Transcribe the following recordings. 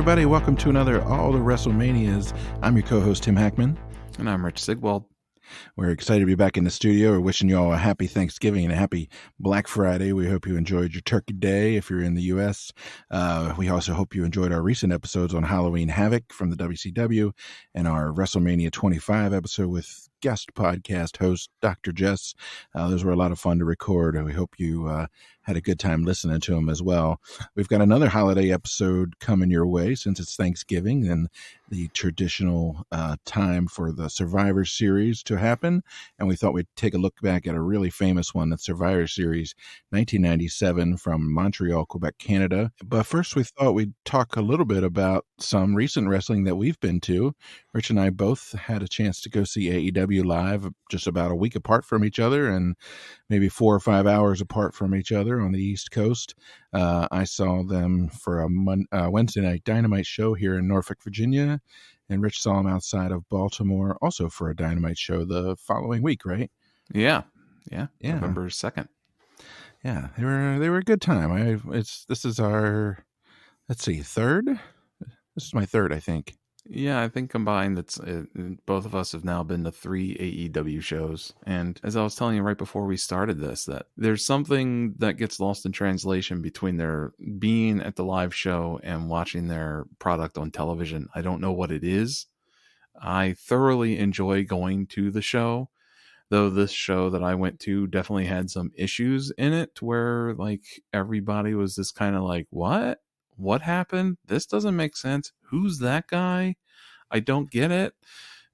everybody. Welcome to another All the WrestleManias. I'm your co-host, Tim Hackman. And I'm Rich Sigwald. We're excited to be back in the studio. We're wishing you all a happy Thanksgiving and a happy Black Friday. We hope you enjoyed your Turkey Day if you're in the U.S. We also hope you enjoyed our recent episodes on Halloween Havoc from the WCW and our WrestleMania 25 episode with guest podcast host Dr. Jess. Those were a lot of fun to record, and we hope you had a good time listening to them as well. We've got another holiday episode coming your way since it's Thanksgiving and the traditional time for the Survivor Series to happen. And we thought we'd take a look back at a really famous one, that's Survivor Series 1997 from Montreal, Quebec, Canada. But first, we thought we'd talk a little bit about some recent wrestling that we've been to. Rich and I both had a chance to go see AEW live just about a week apart from each other and maybe 4 or 5 hours apart from each other on the East Coast. I saw them for a Wednesday night Dynamite show here in Norfolk, Virginia, and Rich saw them outside of Baltimore also for a Dynamite show the following week, right? Yeah. November 2nd. Yeah, they were a good time. This is our, let's see, third? This is my third, I think. Yeah, I think combined, both of us have now been to 3 AEW shows. And as I was telling you right before we started this, that there's something that gets lost in translation between their being at the live show and watching their product on television. I don't know what it is. I thoroughly enjoy going to the show, though this show that I went to definitely had some issues in it where like everybody was just kind of like, what happened? This doesn't make sense. Who's that guy? I don't get it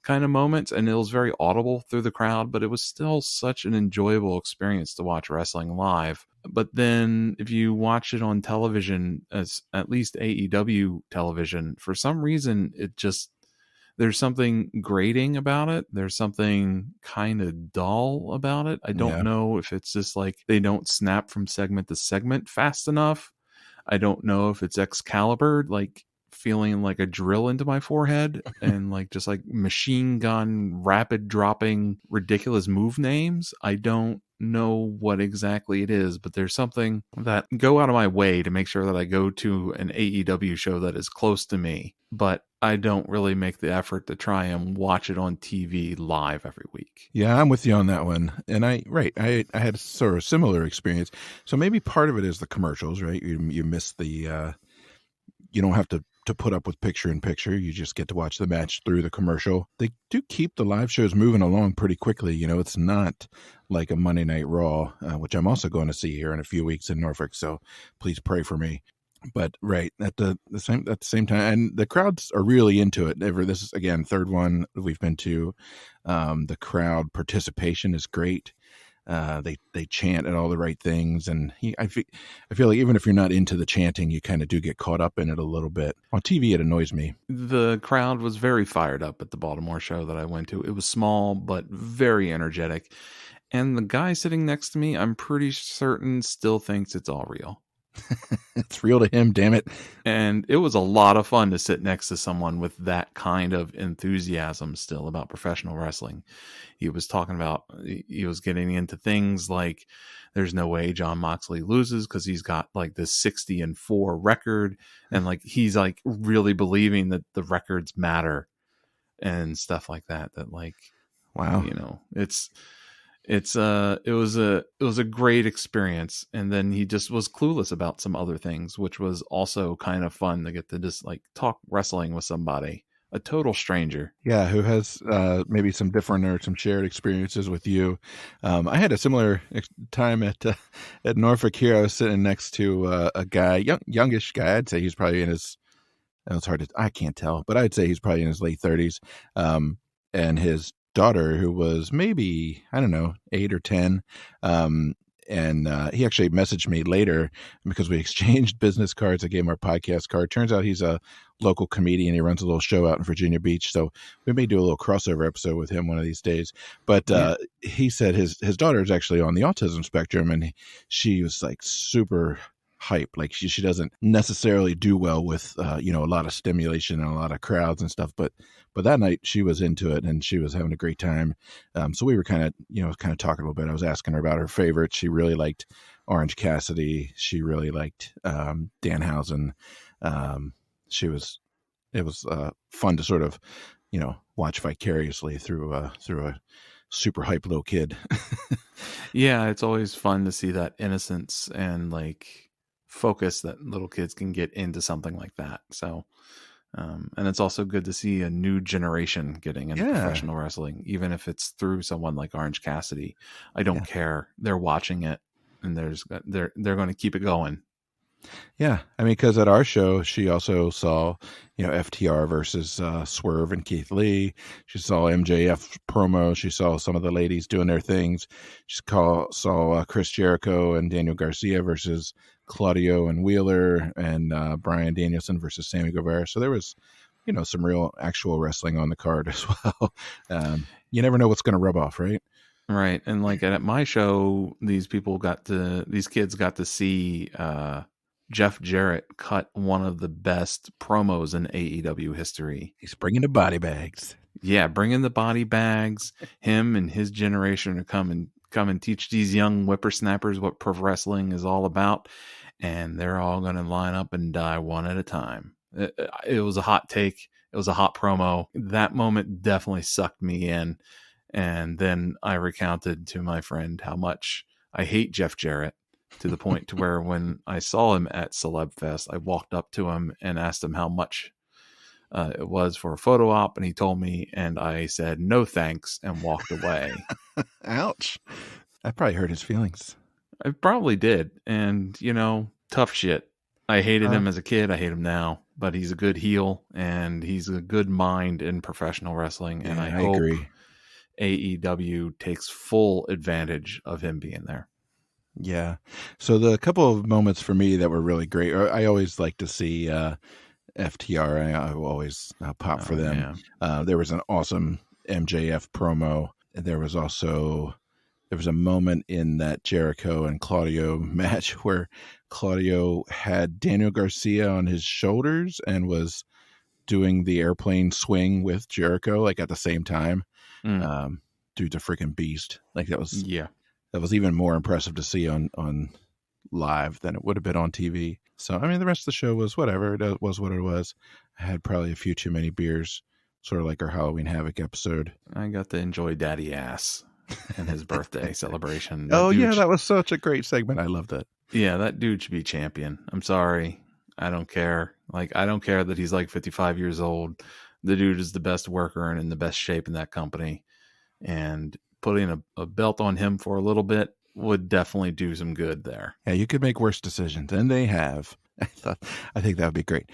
kind of moments. And it was very audible through the crowd, but it was still such an enjoyable experience to watch wrestling live. But then if you watch it on television, as at least AEW television, for some reason, there's something grating about it. There's something kind of dull about it. I don't know if it's just like they don't snap from segment to segment fast enough. I don't know if it's Excalibur, like feeling like a drill into my forehead and like just like machine gun, rapid dropping, ridiculous move names. I don't know what exactly it is, but there's something that go out of my way to make sure that I go to an AEW show that is close to me, but I don't really make the effort to try and watch it on TV live every week. Yeah, I'm with you on that one. And I had a sort of similar experience. So maybe part of it is the commercials, right? You miss the, you don't have to put up with picture in picture. You just get to watch the match through the commercial. They do keep the live shows moving along pretty quickly. You know, it's not like a Monday Night Raw, which I'm also going to see here in a few weeks in Norfolk. So please pray for me. But right at the same time, and the crowds are really into it. This is again third one we've been to. The crowd participation is great. They chant at all the right things, and I feel like even if you're not into the chanting, you kind of do get caught up in it a little bit. On TV, it annoys me. The crowd was very fired up at the Baltimore show that I went to. It was small but very energetic, and the guy sitting next to me, I'm pretty certain, still thinks it's all real. It's real to him, damn it. And it was a lot of fun to sit next to someone with that kind of enthusiasm still about professional wrestling. He was talking about, he was getting into things like there's no way Jon Moxley loses because he's got like this 60-4 record. And like, he's like really believing that the records matter and stuff like that. That like, wow, you know, it was a great experience. And then he just was clueless about some other things, which was also kind of fun to get to just like talk wrestling with somebody, a total stranger. Yeah, who has maybe some different or some shared experiences with you. I had a similar time at Norfolk here. I was sitting next to a guy, youngish guy. I'd say he's probably in his, it's hard to, I can't tell, but I'd say he's probably in his late 30s. And his daughter, who was maybe, I don't know, 8 or 10. And he actually messaged me later because we exchanged business cards. I gave him our podcast card. Turns out he's a local comedian. He runs a little show out in Virginia Beach. So we may do a little crossover episode with him one of these days. But he said his daughter is actually on the autism spectrum, and she was like super hype. Like she doesn't necessarily do well with a lot of stimulation and a lot of crowds and stuff, but that night she was into it and she was having a great time. So we were kind of talking a little bit. I was asking her about her favorites. She really liked Orange Cassidy. She really liked Danhausen. it was fun to sort of, watch vicariously through a super hype little kid. Yeah, it's always fun to see that innocence and like focus that little kids can get into something like that. So, and it's also good to see a new generation getting into Yeah. professional wrestling, even if it's through someone like Orange Cassidy. I don't Yeah. care. They're watching it, and they're going to keep it going. Yeah, I mean, because at our show, she also saw, FTR versus Swerve and Keith Lee. She saw MJF promo. She saw some of the ladies doing their things. She saw Chris Jericho and Daniel Garcia versus Claudio and Wheeler, and Bryan Danielson versus Sammy Guevara. So there was, some real actual wrestling on the card as well. You never know what's going to rub off, right? Right, and like at my show, these kids got to see Jeff Jarrett cut one of the best promos in AEW history. He's bringing the body bags. Yeah, bringing the body bags. Him and his generation to come and teach these young whippersnappers what pro wrestling is all about, and they're all going to line up and die one at a time. It was a hot take. It was a hot promo. That moment definitely sucked me in, and then I recounted to my friend how much I hate Jeff Jarrett, to the point to where when I saw him at Celeb Fest, I walked up to him and asked him how much it was for a photo op, and he told me, and I said no thanks and walked away. Ouch. I probably hurt his feelings. I probably did, and tough shit. I hated him as a kid. I hate him now, but he's a good heel and he's a good mind in professional wrestling, and I hope agree. AEW takes full advantage of him being there. Yeah. So the couple of moments for me that were really great, I always like to see FTR. I always pop for them. Yeah. There was an awesome MJF promo. There was a moment in that Jericho and Claudio match where Claudio had Daniel Garcia on his shoulders and was doing the airplane swing with Jericho, like at the same time. Dude's a freaking beast. Like that was even more impressive to see on live than it would have been on TV. So, I mean, the rest of the show was whatever. It was what it was. I had probably a few too many beers, sort of like our Halloween Havoc episode. I got to enjoy Daddy Ass and his birthday celebration. That was such a great segment. I loved it. Yeah, that dude should be champion. I'm sorry. I don't care. Like, I don't care that he's like 55 years old. The dude is the best worker and in the best shape in that company. And putting a belt on him for a little bit would definitely do some good there. Yeah, you could make worse decisions, and they have. I think that would be great.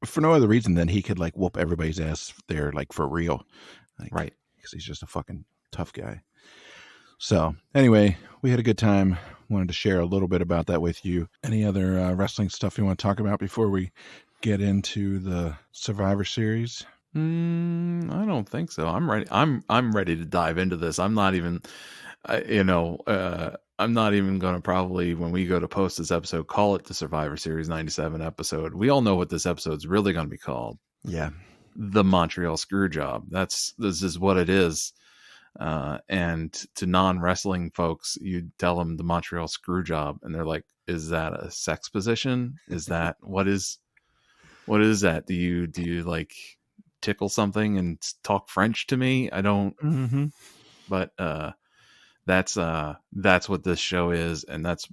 For no other reason than he could like whoop everybody's ass there, like for real. Right. Because he's just a fucking tough guy. So anyway, we had a good time. Wanted to share a little bit about that with you. Any other wrestling stuff you want to talk about before we get into the Survivor Series? I don't think so. I'm ready. I'm ready to dive into this. I'm not even, I'm not even going to probably, when we go to post this episode, call it the Survivor Series 97 episode. We all know what this episode's really going to be called. Yeah. The Montreal Screwjob. This is what it is. And to non-wrestling folks, you tell them the Montreal Screwjob, and they're like, is that a sex position? Is that, what is that? Do you like tickle something and talk French to me? I don't, but, that's what this show is. And that's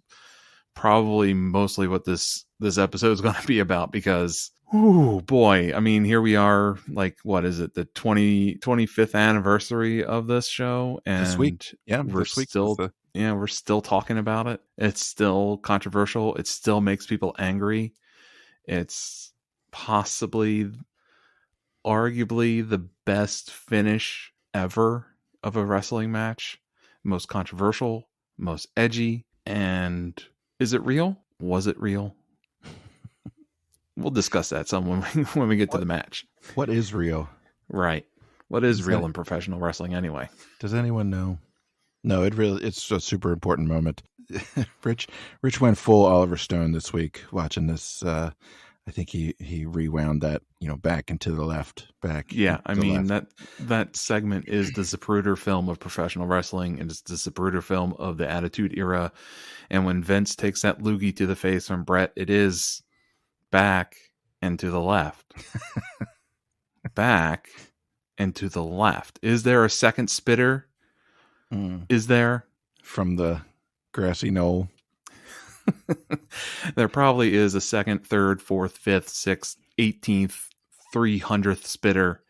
probably mostly what this episode is going to be about, because, oh boy, I mean, here we are, like, what is it? The 25th anniversary of this show. And this week. Yeah. We're still talking about it. It's still controversial. It still makes people angry. It's possibly, arguably, the best finish ever of a wrestling match. Most controversial, most edgy. And is it real? Was it real? We'll discuss that some when we get to the match. What is real? Right. What is real in professional wrestling anyway? Does anyone know? No, it's a super important moment. Rich went full Oliver Stone this week watching this. I think he rewound that, back and to the left, back. Yeah, I mean, that segment is the Zapruder film of professional wrestling, and it's the Zapruder film of the Attitude Era. And when Vince takes that loogie to the face from Brett, it is back and to the left. Back and to the left. Is there a second spitter? Is there? From the grassy knoll. There probably is a second, third, fourth, fifth, sixth, 18th, 300th spitter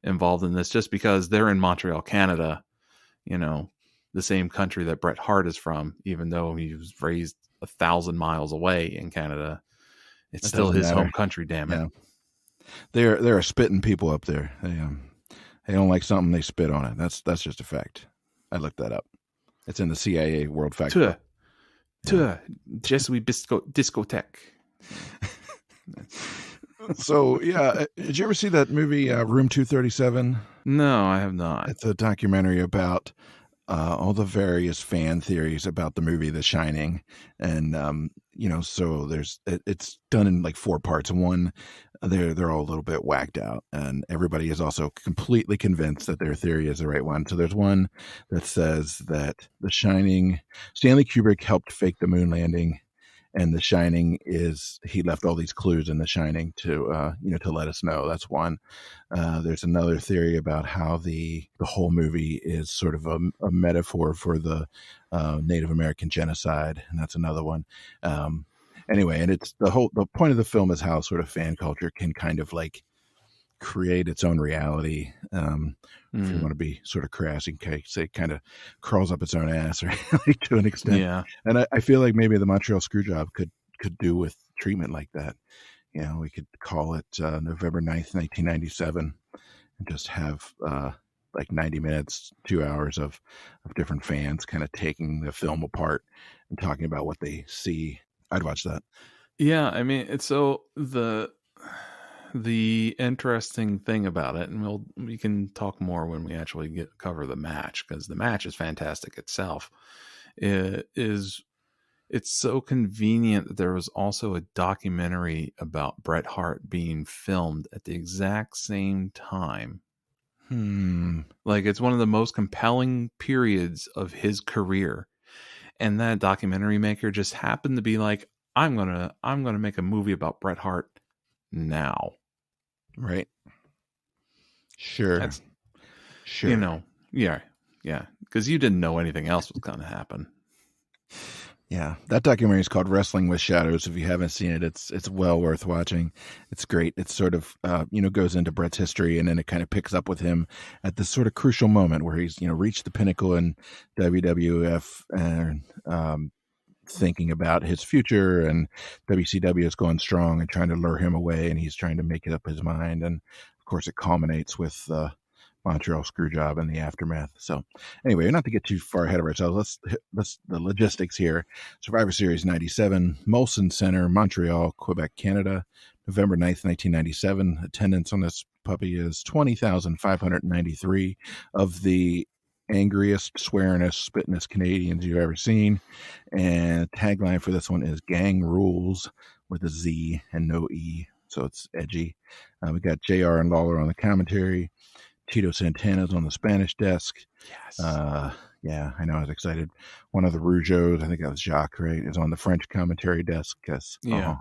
involved in this, just because they're in Montreal, Canada, you know, the same country that Bret Hart is from, even though he was raised 1,000 miles away in Canada. It's still his home country, damn it. Yeah. They're a spitting people up there. They don't like something, they spit on it. That's just a fact. I looked that up. It's in the CIA World Fact Book. Jesuit discotheque. So, yeah. Did you ever see that movie, Room 237? No, I have not. It's a documentary about all the various fan theories about the movie The Shining. And, so it's done in like 4 parts. One, they're all a little bit whacked out, and everybody is also completely convinced that their theory is the right one. So there's one that says that The Shining, Stanley Kubrick helped fake the moon landing, and The Shining he left all these clues in The Shining to let us know. That's one. There's another theory about how the whole movie is sort of a metaphor for the Native American genocide, and that's another one. Anyway, and it's the point of the film is how sort of fan culture can kind of like create its own reality. If you want to be sort of crass, in case it kind of crawls up its own ass, or to an extent. Yeah. And I feel like maybe the Montreal Screwjob could do with treatment like that. We could call it November 9th, 1997, and just have like 90 minutes, 2 hours of different fans kind of taking the film apart and talking about what they see. I'd watch that. Yeah, I mean, it's so the interesting thing about it, and we can talk more when we actually cover the match, because the match is fantastic itself. It's so convenient that there was also a documentary about Bret Hart being filmed at the exact same time. Like, it's one of the most compelling periods of his career. And that documentary maker just happened to be like, I'm gonna make a movie about Bret Hart now. Right. Sure. Sure. Yeah. Because you didn't know anything else was going to happen. Yeah, that documentary is called Wrestling with Shadows. If you haven't seen it, it's well worth watching. It's great. It sort of goes into Bret's history, and then it kind of picks up with him at this sort of crucial moment where he's reached the pinnacle in WWF and thinking about his future, and WCW is going strong and trying to lure him away, and he's trying to make it up his mind. And of course, it culminates with Montreal Screwjob and the aftermath. So anyway, not to get too far ahead of ourselves, let's the logistics here. Survivor Series 97, Molson Center, Montreal, Quebec, Canada, November 9th, 1997. Attendance on this puppy is 20,593 of the angriest, swearingest, spittingest Canadians you've ever seen. And tagline for this one is Gang Rules with a Z and no E. So it's edgy. We got JR and Lawler on the commentary. Tito Santana's on the Spanish desk. Yes. Yeah, I know. I was excited. One of the Rougeos, I think that was Jacques, right, is on the French commentary desk. Yeah.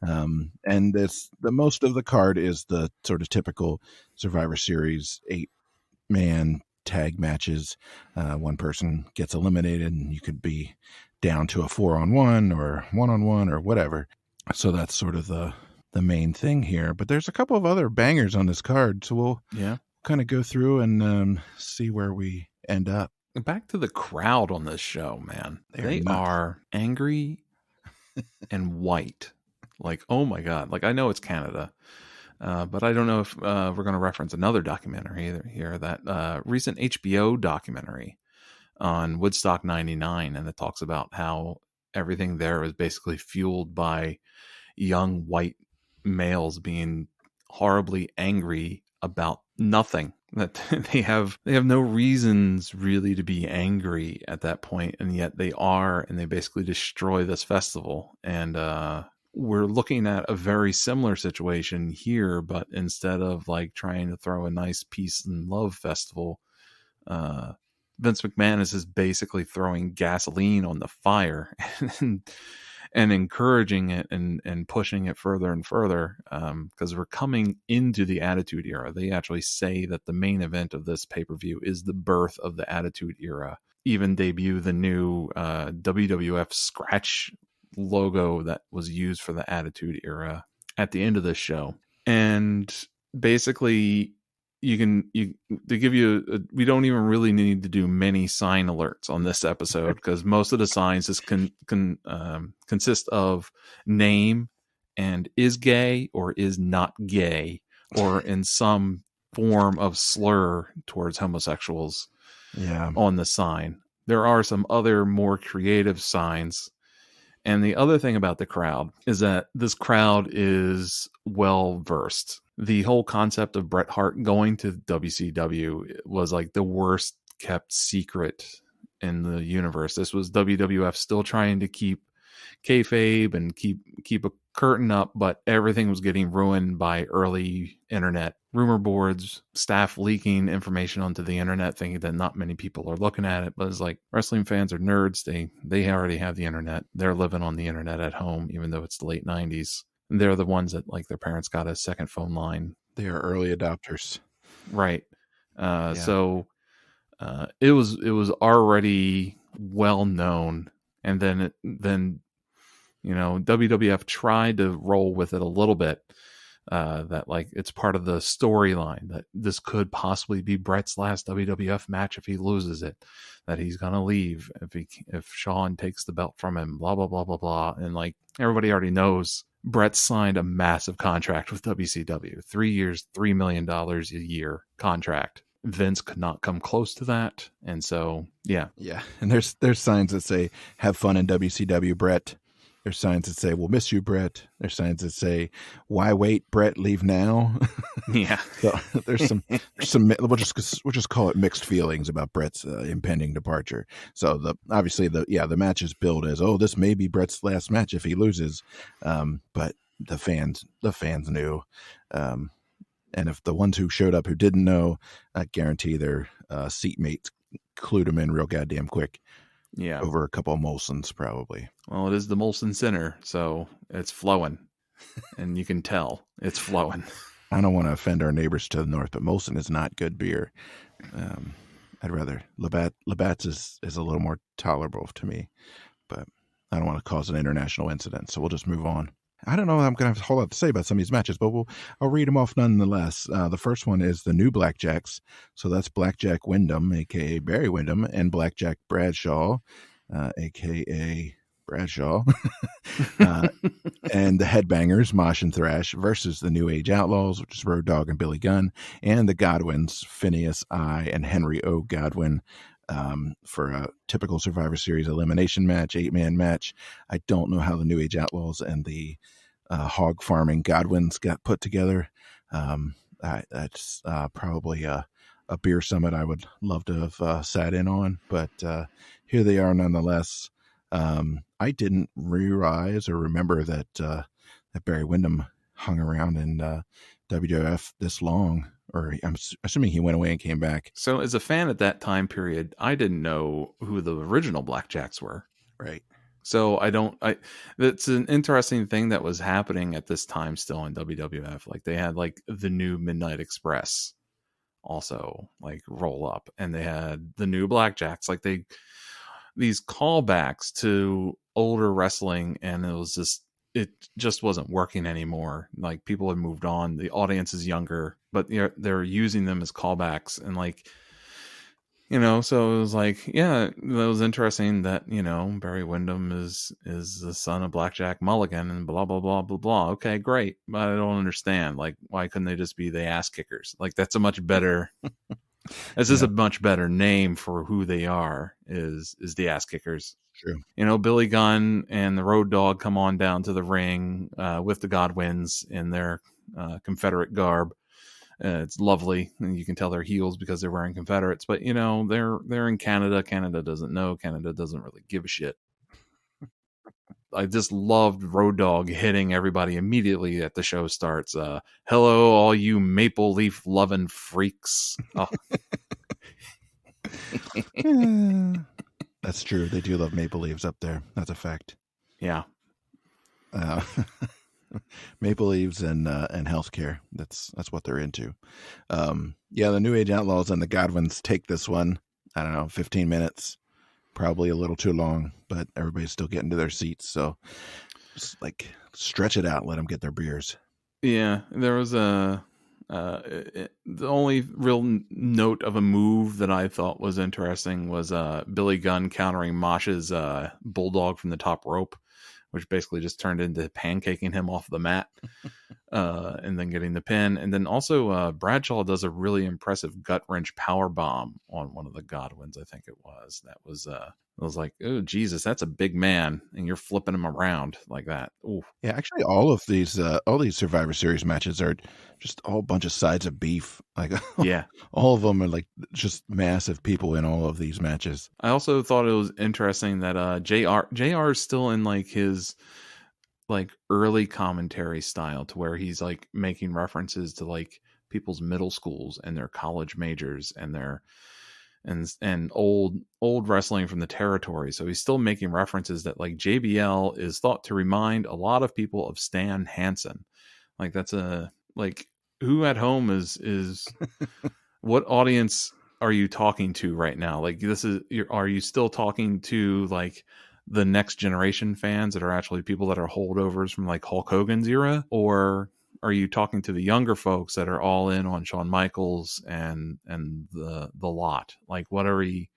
And the most of the card is the sort of typical Survivor Series 8-man tag matches. One person gets eliminated, and you could be down to a 4-on-1 or 1-on-1 or whatever. So that's sort of the main thing here. But there's a couple of other bangers on this card, so we'll kind of go through and see where we end up. Back to the crowd on this show, man. They are angry and white. Like, oh my God. Like, I know it's Canada, but I don't know if we're going to reference another documentary either here, that recent HBO documentary on Woodstock 99. And it talks about how everything there is basically fueled by young white males being horribly angry about nothing, that they have no reasons really to be angry at that point, and yet they are, and they basically destroy this festival. And we're looking at a very similar situation here, but instead of like trying to throw a nice peace and love festival, Vince McMahon is basically throwing gasoline on the fire. and encouraging it and pushing it further and further, because we're coming into the Attitude Era. They actually say that the main event of this pay-per-view is the birth of the Attitude Era. Even debut the new WWF scratch logo that was used for the Attitude Era at the end of this show. And basically, we don't even really need to do many sign alerts on this episode, because most of the signs consist of name and is gay or is not gay, or in some form of slur towards homosexuals on the sign. There are some other more creative signs. And the other thing about the crowd is that this crowd is well versed. The whole concept of Bret Hart going to WCW was like the worst kept secret in the universe. This was WWF still trying to keep kayfabe and keep a curtain up, but everything was getting ruined by early internet rumor boards, staff leaking information onto the internet, thinking that not many people are looking at it. But it's like, wrestling fans are nerds. They already have the internet. They're living on the internet at home, even though it's the late 90s. And they're the ones that, like, their parents got a second phone line. They are early adopters. Right. So it was already well known. And then WWF tried to roll with it a little bit, that like it's part of the storyline that this could possibly be Bret's last WWF match if he loses it, that he's gonna leave if Shawn takes the belt from him, blah blah blah blah blah. And like everybody already knows, Bret signed a massive contract with WCW, 3 years, $3 million a year contract. Vince could not come close to that, and so yeah. And there's signs that say "Have fun in WCW, Bret." There's signs that say "We'll miss you, Bret." There's signs that say "Why wait, Bret? Leave now." Yeah. So there's some. We'll just call it mixed feelings about Bret's impending departure. So the match is billed as, oh, this may be Bret's last match if he loses, but the fans knew, and if the ones who showed up who didn't know, I guarantee their seatmates clued them in real goddamn quick. Yeah. Over a couple of Molsons, probably. Well, it is the Molson Center, so it's flowing. And you can tell it's flowing. I don't want to offend our neighbors to the north, but Molson is not good beer. I'd rather Labatt's is a little more tolerable to me, but I don't want to cause an international incident, so we'll just move on. I don't know. I'm going to have a whole lot to say about some of these matches, but I'll read them off nonetheless. The first one is the new Blackjacks. So that's Blackjack Wyndham, a.k.a. Barry Windham, and Blackjack Bradshaw, a.k.a. Bradshaw. And the Headbangers, Mosh and Thrash, versus the New Age Outlaws, which is Road Dogg and Billy Gunn, and the Godwins, Phineas I. and Henry O. Godwin, for a typical Survivor Series elimination match, 8-man match. I don't know how the New Age Outlaws and the hog farming Godwins got put together. That's probably a beer summit I would love to have sat in on, but here they are nonetheless. I didn't realize or remember that Barry Windham hung around in WWF this long, or I'm assuming he went away and came back. So as a fan at that time period, I didn't know who the original Blackjacks were. Right. So that's an interesting thing that was happening at this time still in WWF. Like they had like the new Midnight Express also like roll up, and they had the new Blackjacks. Like these callbacks to older wrestling, and it just wasn't working anymore. Like people had moved on, the audience is younger, but they're using them as callbacks, and like, so it was like, yeah, it was interesting that, Barry Windham is the son of Blackjack Mulligan and blah, blah, blah, blah, blah. Okay, great. But I don't understand. Like, why couldn't they just be the ass kickers? Like, that's a much better, a much better name for who they are is the ass kickers. True. Billy Gunn and the Road Dogg come on down to the ring with the Godwins in their Confederate garb. It's lovely, and you can tell they're heels because they're wearing Confederates. But they're in Canada. Canada doesn't know. Canada doesn't really give a shit. I just loved Road Dogg hitting everybody immediately at the show starts. Hello, all you maple leaf loving freaks. Oh. That's true. They do love maple leaves up there. That's a fact. Yeah. Uh, Maple Leaves and healthcare. That's what they're into. Yeah, the New Age Outlaws and the Godwins take this one. I don't know, 15 minutes, probably a little too long, but everybody's still getting to their seats. So just like stretch it out, let them get their beers. Yeah, there was the only real note of a move that I thought was interesting was Billy Gunn countering Mosh's bulldog from the top rope, which basically just turned into pancaking him off the mat and then getting the pin. And then also Bradshaw does a really impressive gut wrench power bomb on one of the Godwins, I think it was. That was I was like, oh Jesus, that's a big man, and you're flipping him around like that. Ooh. Yeah, actually, all these Survivor Series matches are just a whole bunch of sides of beef. Like, Yeah, all of them are like just massive people in all of these matches. I also thought it was interesting that JR is still in like his like early commentary style, to where he's like making references to like people's middle schools and their college majors and their and old wrestling from the territory. So he's still making references that like JBL is thought to remind a lot of people of Stan Hansen. Like that's a like who at home is what audience are you talking to right now? Like are you still talking to like the next generation fans that are actually people that are holdovers from like Hulk Hogan's era, or are you talking to the younger folks that are all in on Shawn Michaels and the lot? Like, what are we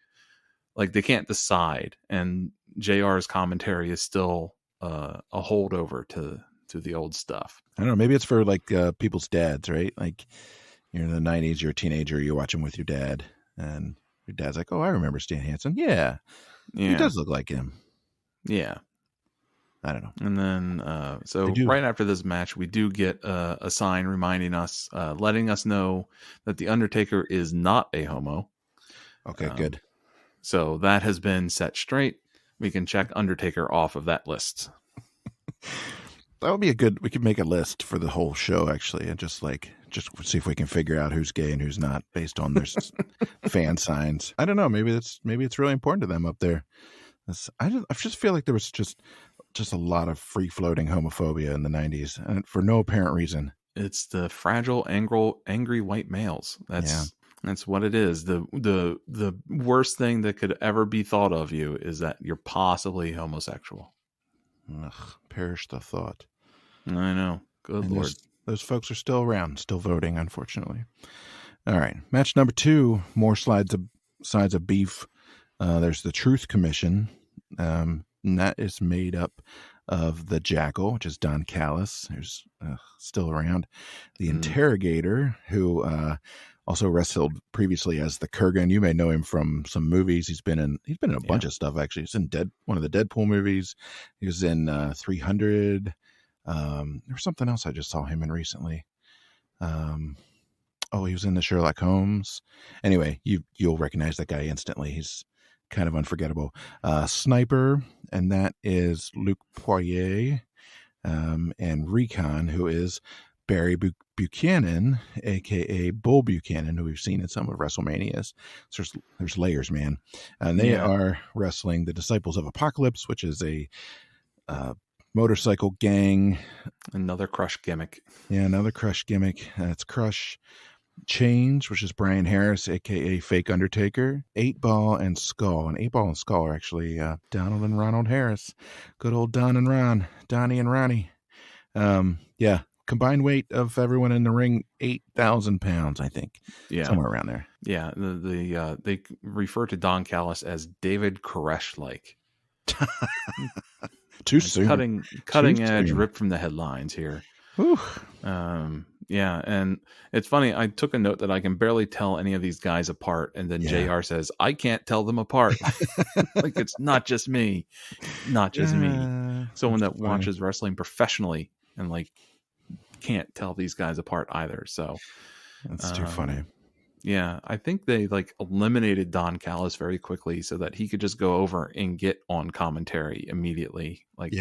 like? They can't decide, and JR's commentary is still a holdover to the old stuff. I don't know. Maybe it's for like people's dads, right? Like you're in the 90s, you're a teenager, you're watching with your dad, and your dad's like, "Oh, I remember Stan Hansen. Yeah, he does look like him." Yeah. I don't know. And then, so right after this match, we do get a sign reminding us, letting us know that The Undertaker is not a homo. Okay, good. So that has been set straight. We can check Undertaker off of that list. That would be we could make a list for the whole show, actually, and just see if we can figure out who's gay and who's not based on their fan signs. I don't know. Maybe it's really important to them up there. I just feel like there was just a lot of free-floating homophobia in the 90s, and for no apparent reason. It's the fragile, angry white males. That's what it is. The worst thing that could ever be thought of you is that you're possibly homosexual. Ugh, perish the thought. I know. Good Lord. Those folks are still around, still voting, unfortunately. All right. Match number 2, more sides of beef. There's the Truth Commission. And that is made up of the Jackal, which is Don Callis, who's still around. The Interrogator, who also wrestled previously as the Kurgan. You may know him from some movies. He's been in a bunch of stuff, actually. He's in one of the Deadpool movies. He was in 300. There was something else I just saw him in recently. He was in the Sherlock Holmes. Anyway, you'll recognize that guy instantly. He's kind of unforgettable. Sniper, and that is Luke Poirier, and Recon, who is Barry Buchanan, aka Bull Buchanan, who we've seen in some of WrestleManias. So there's layers, man. And they are wrestling the Disciples of Apocalypse, which is a motorcycle gang. Another Crush gimmick. Yeah, another Crush gimmick. It's Crush, Change, which is Brian Harris, aka Fake Undertaker, 8-Ball, and Skull. And 8-Ball and Skull are actually Donald and Ronald Harris. Good old Don and Ron, Donnie and Ronnie. Combined weight of everyone in the ring, 8,000 pounds, I think. Yeah, somewhere around there. Yeah, they refer to Don Callis as David Koresh-like. Too soon. Cutting edge, ripped from the headlines here. Whew. Yeah, and it's funny. I took a note that I can barely tell any of these guys apart, and then JR says, "I can't tell them apart." Like it's not just me, me. Someone that watches wrestling professionally and like can't tell these guys apart either. So that's too funny. Yeah, I think they like eliminated Don Callis very quickly so that he could just go over and get on commentary immediately. Like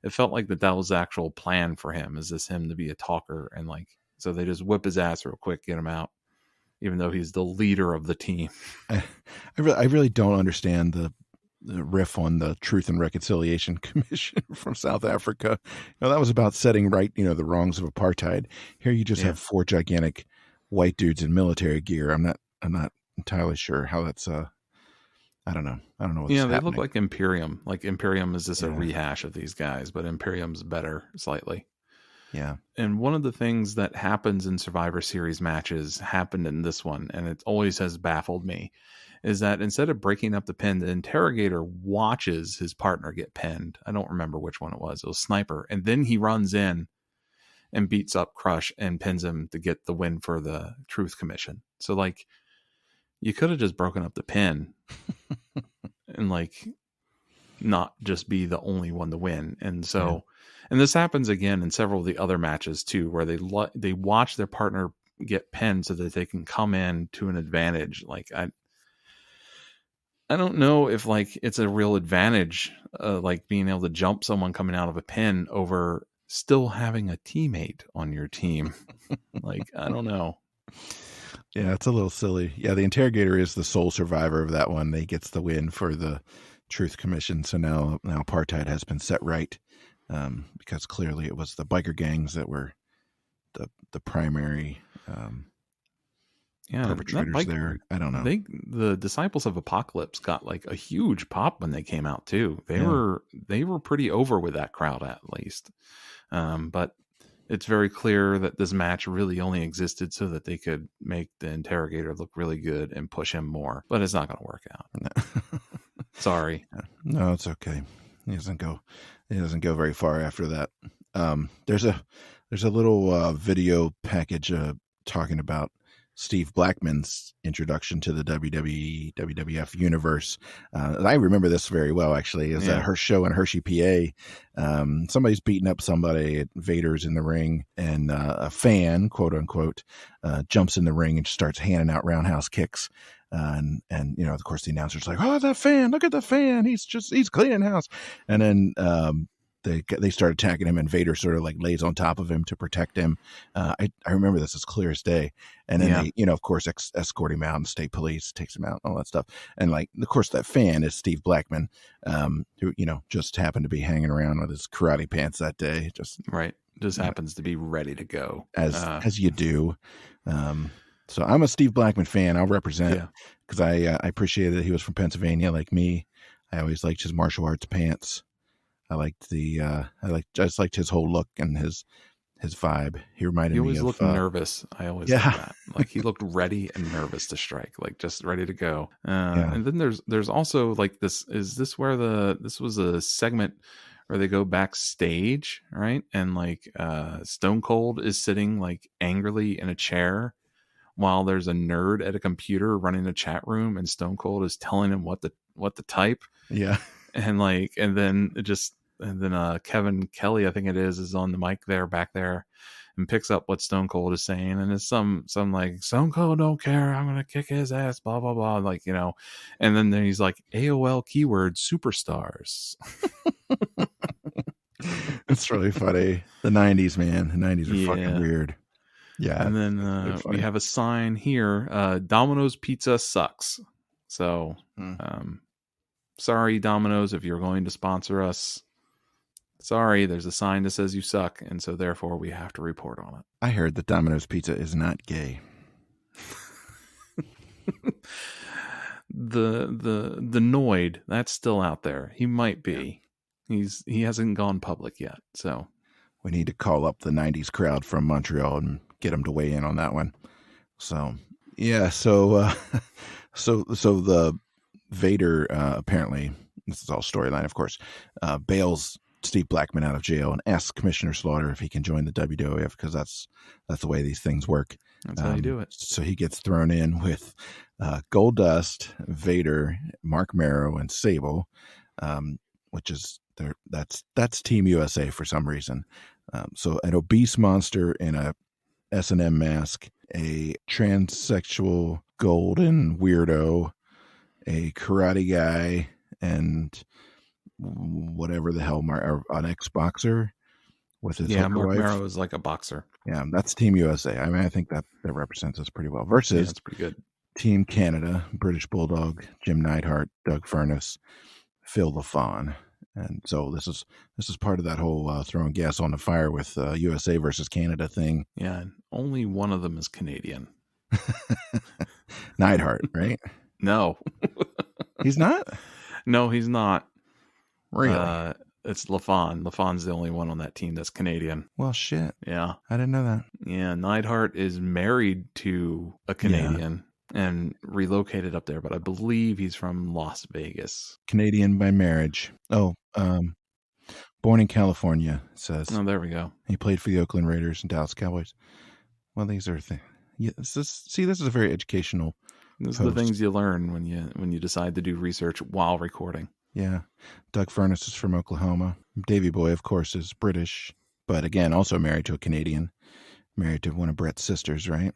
it felt like that was the actual plan for him. Is this him to be a talker? And like, so they just whip his ass real quick, get him out, even though he's the leader of the team. I really don't understand riff on the Truth and Reconciliation Commission from South Africa. That was about setting right, the wrongs of apartheid. Here you just have four gigantic white dudes in military gear. I'm not entirely sure how that's I don't know what's happening. They look like Imperium. Like Imperium is just a rehash of these guys, but Imperium's better slightly. Yeah. And one of the things that happens in Survivor Series matches happened in this one, and it always has baffled me, is that instead of breaking up the pin, the interrogator watches his partner get pinned. I don't remember which one it was. It was Sniper. And then he runs in and beats up Crush and pins him to get the win for the Truth Commission. So, like, you could have just broken up the pin and, like, not just be the only one to win. And so, and this happens again in several of the other matches too, where they watch their partner get pinned so that they can come in to an advantage. Like, I don't know if, like, it's a real advantage, like being able to jump someone coming out of a pin over still having a teammate on your team. Like, I don't know. Yeah, it's a little silly. Yeah, the interrogator is the sole survivor of that one. They gets the win for the Truth Commission. So now apartheid has been set right, because clearly it was the biker gangs that were the primary perpetrators there. I don't know. The Disciples of Apocalypse got like a huge pop when they came out too. They were pretty over with that crowd at least. But it's very clear that this match really only existed so that they could make the interrogator look really good and push him more. But it's not going to work out. No. Sorry. No, it's okay. He doesn't go very far after that. There's a little video package talking about Steve Blackman's introduction to the WWE, WWF universe. I remember this very well, actually. Is at her show in Hershey, PA. Somebody's beating up somebody. Vader's in the ring, and a fan, quote unquote, jumps in the ring and starts handing out roundhouse kicks. And of course, the announcer's like, "Oh, that fan! Look at the fan! He's cleaning house." And then they start attacking him, and Vader sort of like lays on top of him to protect him. I remember this as clear as day. And then they, of course, escort him out, and state police takes him out, and all that stuff. And like, of course, that fan is Steve Blackman, who just happened to be hanging around with his karate pants that day. Just happens to be ready to go, as you do. So I'm a Steve Blackman fan. I'll represent, because I appreciated that he was from Pennsylvania, like me. I always liked his martial arts pants. I just liked his whole look and his vibe. He reminded me of... He always looked nervous. I always thought that. Like, he looked ready and nervous to strike, like just ready to go. And then there's also like this. Is this where this was a segment where they go backstage, right? And like Stone Cold is sitting like angrily in a chair while there's a nerd at a computer running a chat room, and Stone Cold is telling him what to type. Yeah. And then Kevin Kelly, I think it is on the mic back there, and picks up what Stone Cold is saying, and it's some like, "Stone Cold don't care, I'm gonna kick his ass," blah blah blah, like, and then he's like, "AOL keyword superstars." It's really funny. The 90s, man. The 90s are fucking weird. Yeah. And then we have a sign here, Domino's Pizza sucks. So sorry, Domino's, if you're going to sponsor us. Sorry, there's a sign that says you suck, and so therefore we have to report on it. I heard that Domino's Pizza is not gay. The Noid, that's still out there. He might be. He hasn't gone public yet, so we need to call up the 90s crowd from Montreal and get them to weigh in on that one. So so the Vader apparently, this is all storyline, of course, bails Steve Blackman out of jail and asks Commissioner Slaughter if he can join the WWF, because that's the way these things work. That's how you do it. So he gets thrown in with Goldust, Vader, Mark Marrow, and Sable, which is that's Team USA for some reason. So an obese monster in a S&M mask, a transsexual golden weirdo, a karate guy, and whatever the hell, an ex-boxer with his Mark wife. Marrow is like a boxer. Yeah, that's Team USA. I mean, I think that represents us pretty well. Versus that's pretty good. Team Canada, British Bulldog, Jim Neidhart, Doug Furness, Phil LaFawn. And so this is part of that whole throwing gas on the fire with USA versus Canada thing. Yeah, and only one of them is Canadian. Neidhart, right? No. He's not? No, he's not. Really? It's LaFawn. LaFawn's the only one on that team that's Canadian. Well, shit. Yeah. I didn't know that. Yeah, Neidhart is married to a Canadian and relocated up there, but I believe he's from Las Vegas. Canadian by marriage. Oh, born in California, it says. Oh, there we go. He played for the Oakland Raiders and Dallas Cowboys. Well, these are things. Yeah, this is a very educational. These are the things you learn when you decide to do research while recording. Yeah. Doug Furness is from Oklahoma. Davey Boy, of course, is British, but again, also married to a Canadian. Married to one of Brett's sisters, right?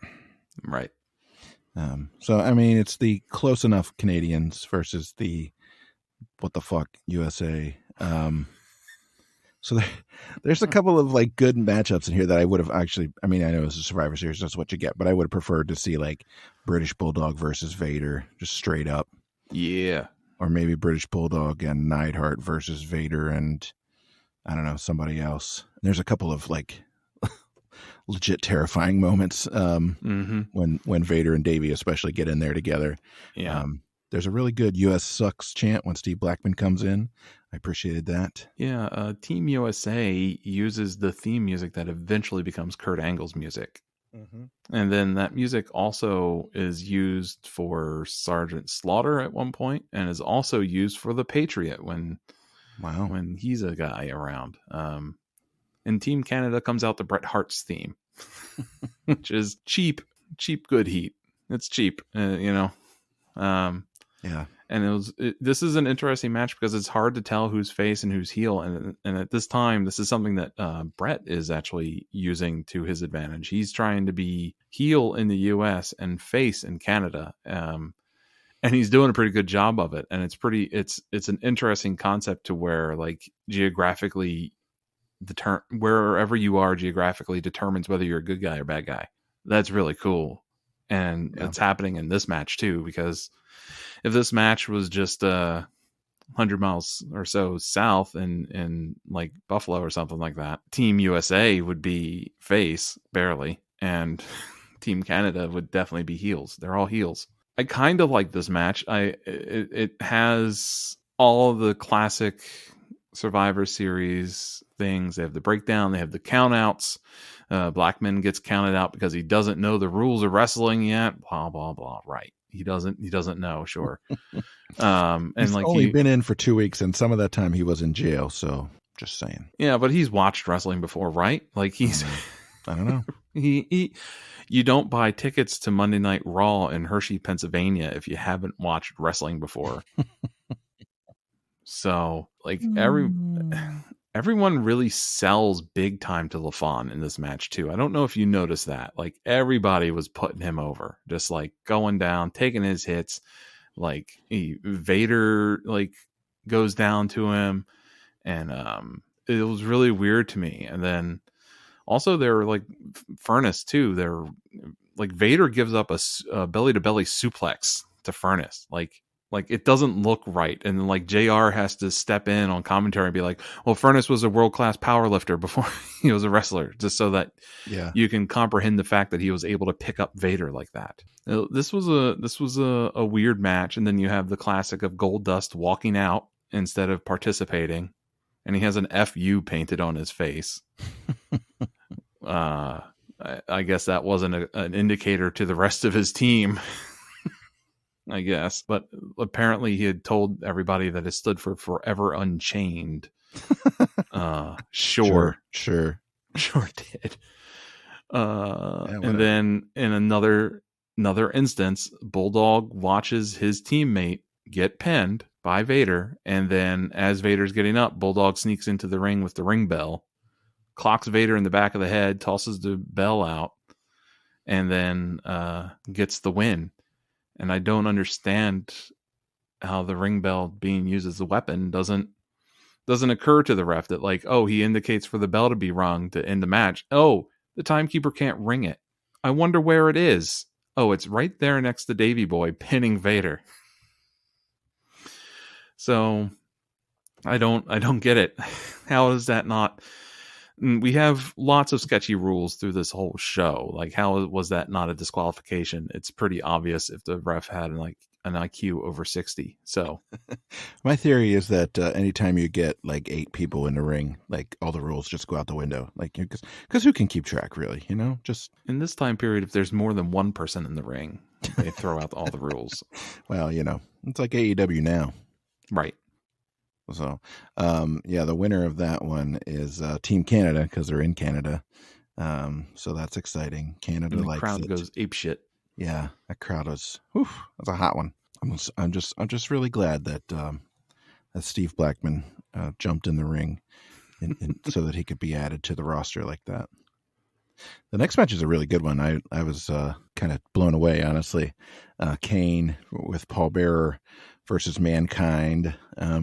Right. So, I mean, it's the close enough Canadians versus the what the fuck USA. So there's a couple of like good matchups in here that I would have actually, I mean, I know it's a Survivor Series, that's what you get, but I would have preferred to see like British Bulldog versus Vader, just straight up. Yeah. Or maybe British Bulldog and Neidhart versus Vader and I don't know, somebody else. There's a couple of like legit terrifying moments when Vader and Davey especially get in there together. Yeah. There's a really good US sucks chant when Steve Blackman comes in. I appreciated that. Yeah, Team USA uses the theme music that eventually becomes Kurt Angle's music. Mm-hmm. And then that music also is used for Sergeant Slaughter at one point and is also used for the Patriot when he's a guy around. And Team Canada comes out the Bret Hart's theme, which is cheap, good heat. It's cheap, Yeah. And this is an interesting match because it's hard to tell who's face and who's heel. And at this time, this is something that Bret is actually using to his advantage. He's trying to be heel in the US and face in Canada. And he's doing a pretty good job of it. And it's an interesting concept to where like geographically wherever you are geographically determines whether you're a good guy or bad guy. That's really cool. And it's happening in this match too, because if this match was just 100 miles or so south in like Buffalo or something like that, Team USA would be face barely, and Team Canada would definitely be heels. They're all heels. I kind of like this match. It has all the classic Survivor Series things. They have the breakdown. They have the countouts. Blackman gets counted out because he doesn't know the rules of wrestling yet. Blah blah blah. Right. He doesn't know, sure. And he's like only been in for 2 weeks, and some of that time he was in jail, so just saying. Yeah, but he's watched wrestling before, right? Like he's I don't know. You don't buy tickets to Monday Night Raw in Hershey, Pennsylvania if you haven't watched wrestling before. So, like everyone really sells big time to LaFawn in this match too. I don't know if you noticed that. Like everybody was putting him over, just like going down, taking his hits. Like Vader like goes down to him, and it was really weird to me. And then also they're like Furnace too. They're like Vader gives up a belly to belly suplex to Furnace. Like it doesn't look right. And then like JR has to step in on commentary and be like, well, Furnace was a world-class power lifter before he was a wrestler, just so that you can comprehend the fact that he was able to pick up Vader like that. This was a weird match. And then you have the classic of Goldust walking out instead of participating. And he has an FU painted on his face. I guess that wasn't an indicator to the rest of his team. I guess, but apparently he had told everybody that it stood for Forever Unchained. Sure did. And then in another instance, Bulldog watches his teammate get pinned by Vader, and then as Vader's getting up, Bulldog sneaks into the ring with the ring bell, clocks Vader in the back of the head, tosses the bell out, and then gets the win. And I don't understand how the ring bell being used as a weapon doesn't occur to the ref that like, oh, he indicates for the bell to be rung to end the match. Oh, the timekeeper can't ring it. I wonder where it is. Oh, it's right there next to Davey Boy pinning Vader. So I don't get it. How is that not? We have lots of sketchy rules through this whole show. Like, how was that not a disqualification? It's pretty obvious if the ref had an IQ over 60. So My theory is that anytime you get like 8 people in the ring, like all the rules just go out the window. Like, because who can keep track, really? Just in this time period, if there's more than one person in the ring, they throw out all the rules. Well, it's like AEW now. Right. So, the winner of that one is Team Canada because they're in Canada. So that's exciting. Canada, and the likes crowd it. Goes ape shit. Yeah, that crowd was. That's a hot one. I'm just really glad that that Steve Blackman jumped in the ring, so that he could be added to the roster like that. The next match is a really good one. I was kind of blown away, honestly. Kane with Paul Bearer versus Mankind.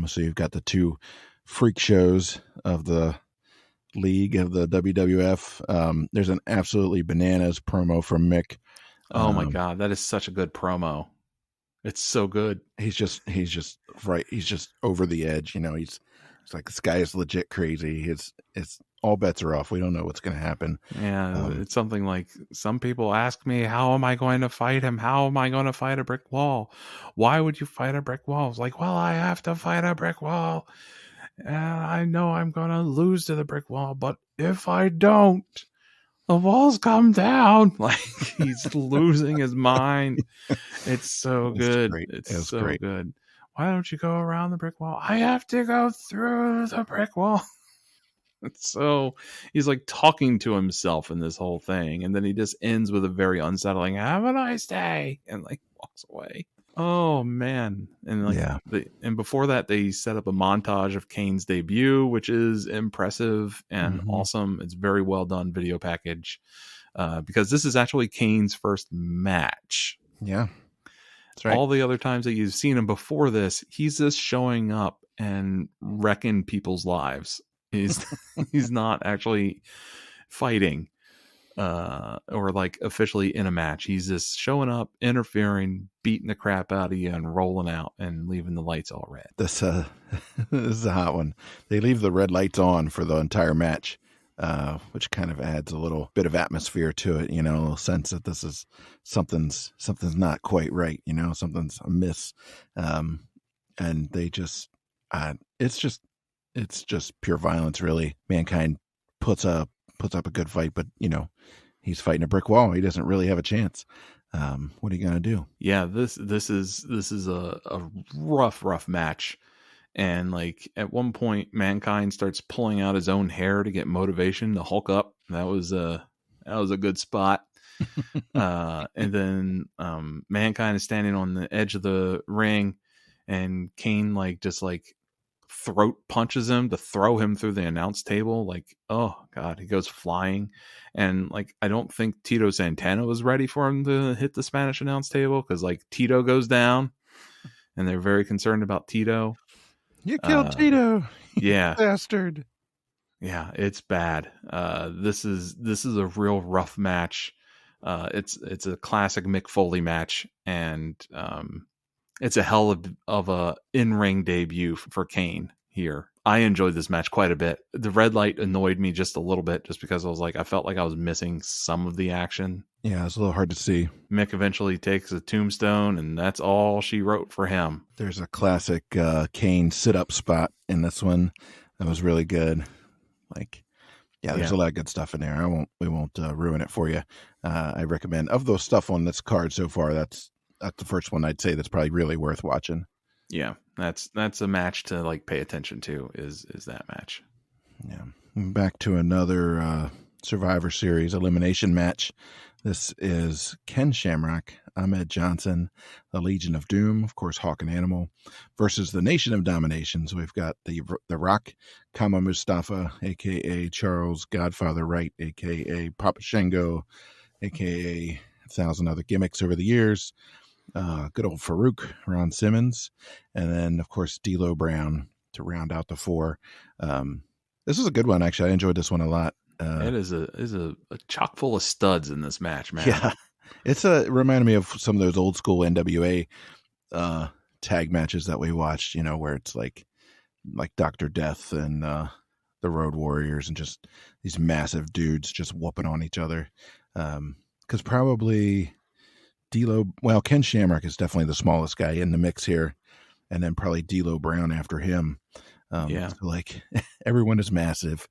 So you've got the two freak shows of the league of the WWF. There's an absolutely bananas promo from Mick. Oh my God, that is such a good promo. It's so good. He's just right. He's just over the edge. He's like, this guy is legit crazy. It's all bets are off. We don't know what's going to happen. Yeah, it's something like, some people ask me, how am I going to fight him? How am I going to fight a brick wall? Why would you fight a brick wall? It's like, well, I have to fight a brick wall. And I know I'm going to lose to the brick wall, but if I don't, the walls come down. Like, he's losing his mind. It's so good. Great. It's so great. Good. Why don't you go around the brick wall? I have to go through the brick wall. So he's like talking to himself in this whole thing, and then he just ends with a very unsettling "Have a nice day," and like walks away. Oh man! And and before that, they set up a montage of Kane's debut, which is impressive and awesome. It's very well done video package, because this is actually Kane's first match. Yeah, that's right. All the other times that you've seen him before this, he's just showing up and wrecking people's lives. He's not actually fighting or like officially in a match. He's just showing up, interfering, beating the crap out of you, and rolling out and leaving the lights all red. This is a hot one. They leave the red lights on for the entire match, which kind of adds a little bit of atmosphere to it. A little sense that this is something's not quite right. Something's amiss, and they just it's just pure violence, really. Mankind puts up a good fight, but he's fighting a brick wall. He doesn't really have a chance. What are you gonna do? Yeah, this is a rough match, and like at one point, Mankind starts pulling out his own hair to get motivation to Hulk up. That was a good spot. And then Mankind is standing on the edge of the ring, and Kane just throat punches him to throw him through the announce table. Like, oh God, he goes flying. And I don't think Tito Santana was ready for him to hit the Spanish announce table, because Tito goes down and they're very concerned about Tito. You killed Tito. Yeah. Bastard. Yeah, it's bad. This is a real rough match. It's a classic Mick Foley match, and it's a hell of a in-ring debut for Kane here. I enjoyed this match quite a bit. The red light annoyed me just a little bit, just because I felt like I was missing some of the action. Yeah, it's a little hard to see. Mick eventually takes a tombstone, and that's all she wrote for him. There's a classic Kane sit-up spot in this one that was really good. There's a lot of good stuff in there. We won't ruin it for you. I recommend, of those stuff on this card so far, that's the first one I'd say that's probably really worth watching. Yeah, that's a match to pay attention to, is that match. Yeah. Back to another Survivor Series elimination match. This is Ken Shamrock, Ahmed Johnson, the Legion of Doom, of course, Hawk and Animal, versus the Nation of Domination. So we've got the Rock, Kama Mustafa, a.k.a. Charles Godfather Wright, a.k.a. Papa Shango, a.k.a. 1,000 other gimmicks over the years. Good old Farouk, Ron Simmons, and then, of course, D'Lo Brown to round out the four. This is a good one, actually. I enjoyed this one a lot. It is a chock full of studs in this match, man. Yeah, it reminded me of some of those old school NWA tag matches that we watched. Where it's like Dr. Death and the Road Warriors, and just these massive dudes just whooping on each other. Because probably Ken Shamrock is definitely the smallest guy in the mix here, and then probably D'Lo Brown after him. Yeah. So like everyone is massive.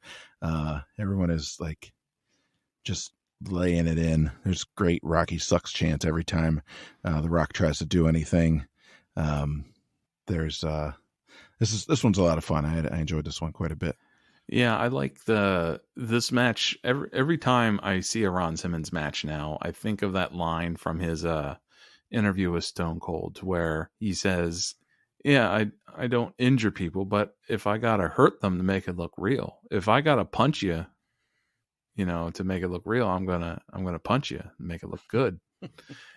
Everyone is like just laying it in. There's great Rocky sucks chants every time the Rock tries to do anything. There's this one's a lot of fun. I enjoyed this one quite a bit. Yeah, I like this match. Every time I see a Ron Simmons match now, I think of that line from his interview with Stone Cold, where he says, "Yeah, I don't injure people, but if I gotta hurt them to make it look real, if I gotta punch you, to make it look real, I'm gonna punch you and make it look good."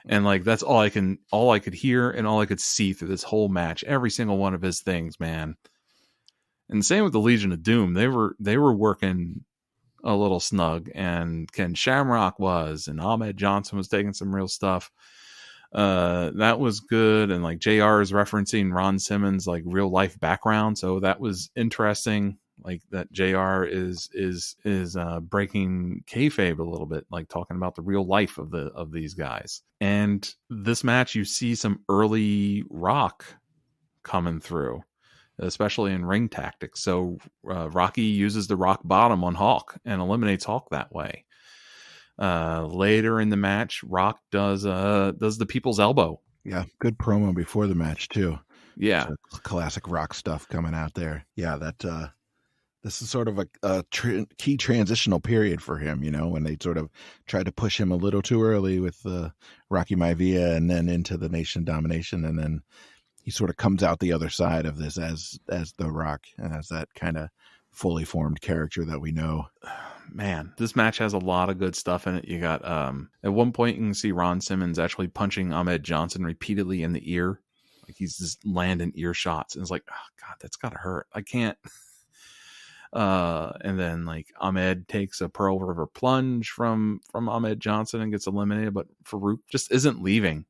And like that's all I could hear and all I could see through this whole match. Every single one of his things, man. And same with the Legion of Doom. They were working a little snug, and Ken Shamrock was, and Ahmed Johnson was taking some real stuff. That was good. And like JR is referencing Ron Simmons' like real life background, so that was interesting. Like that JR is breaking kayfabe a little bit, like talking about the real life of these guys. And this match, you see some early Rock coming through, especially in ring tactics. So Rocky uses the rock bottom on Hawk and eliminates Hawk that way. Later in the match, Rock does the people's elbow. Yeah, good promo before the match too. Yeah, classic Rock stuff coming out there. Yeah, that this is sort of a key transitional period for him, when they sort of tried to push him a little too early with Rocky Maivia and then into the Nation Domination, and then he sort of comes out the other side of this as the Rock, and as that kind of fully formed character that we know. Man, this match has a lot of good stuff in it. You got at one point you can see Ron Simmons actually punching Ahmed Johnson repeatedly in the ear, like he's just landing ear shots, and it's like, oh god, that's gotta hurt. I can't. And then like Ahmed takes a Pearl River plunge from Ahmed Johnson and gets eliminated, but Farouk just isn't leaving.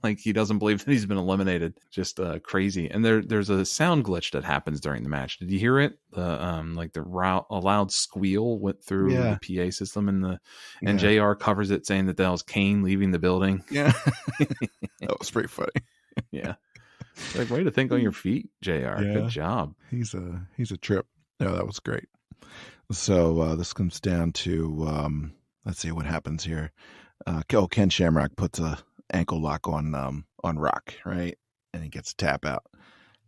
Like he doesn't believe that he's been eliminated. Just crazy. And there's a sound glitch that happens during the match. Did you hear it? A loud squeal went through the PA system, and JR covers it, saying that was Kane leaving the building. Yeah, that was pretty funny. Yeah, like way to think on your feet, JR. Yeah. Good job. He's a trip. No, that was great. So this comes down to let's see what happens here. Ken Shamrock puts a ankle lock on Rock, right? And he gets a tap out.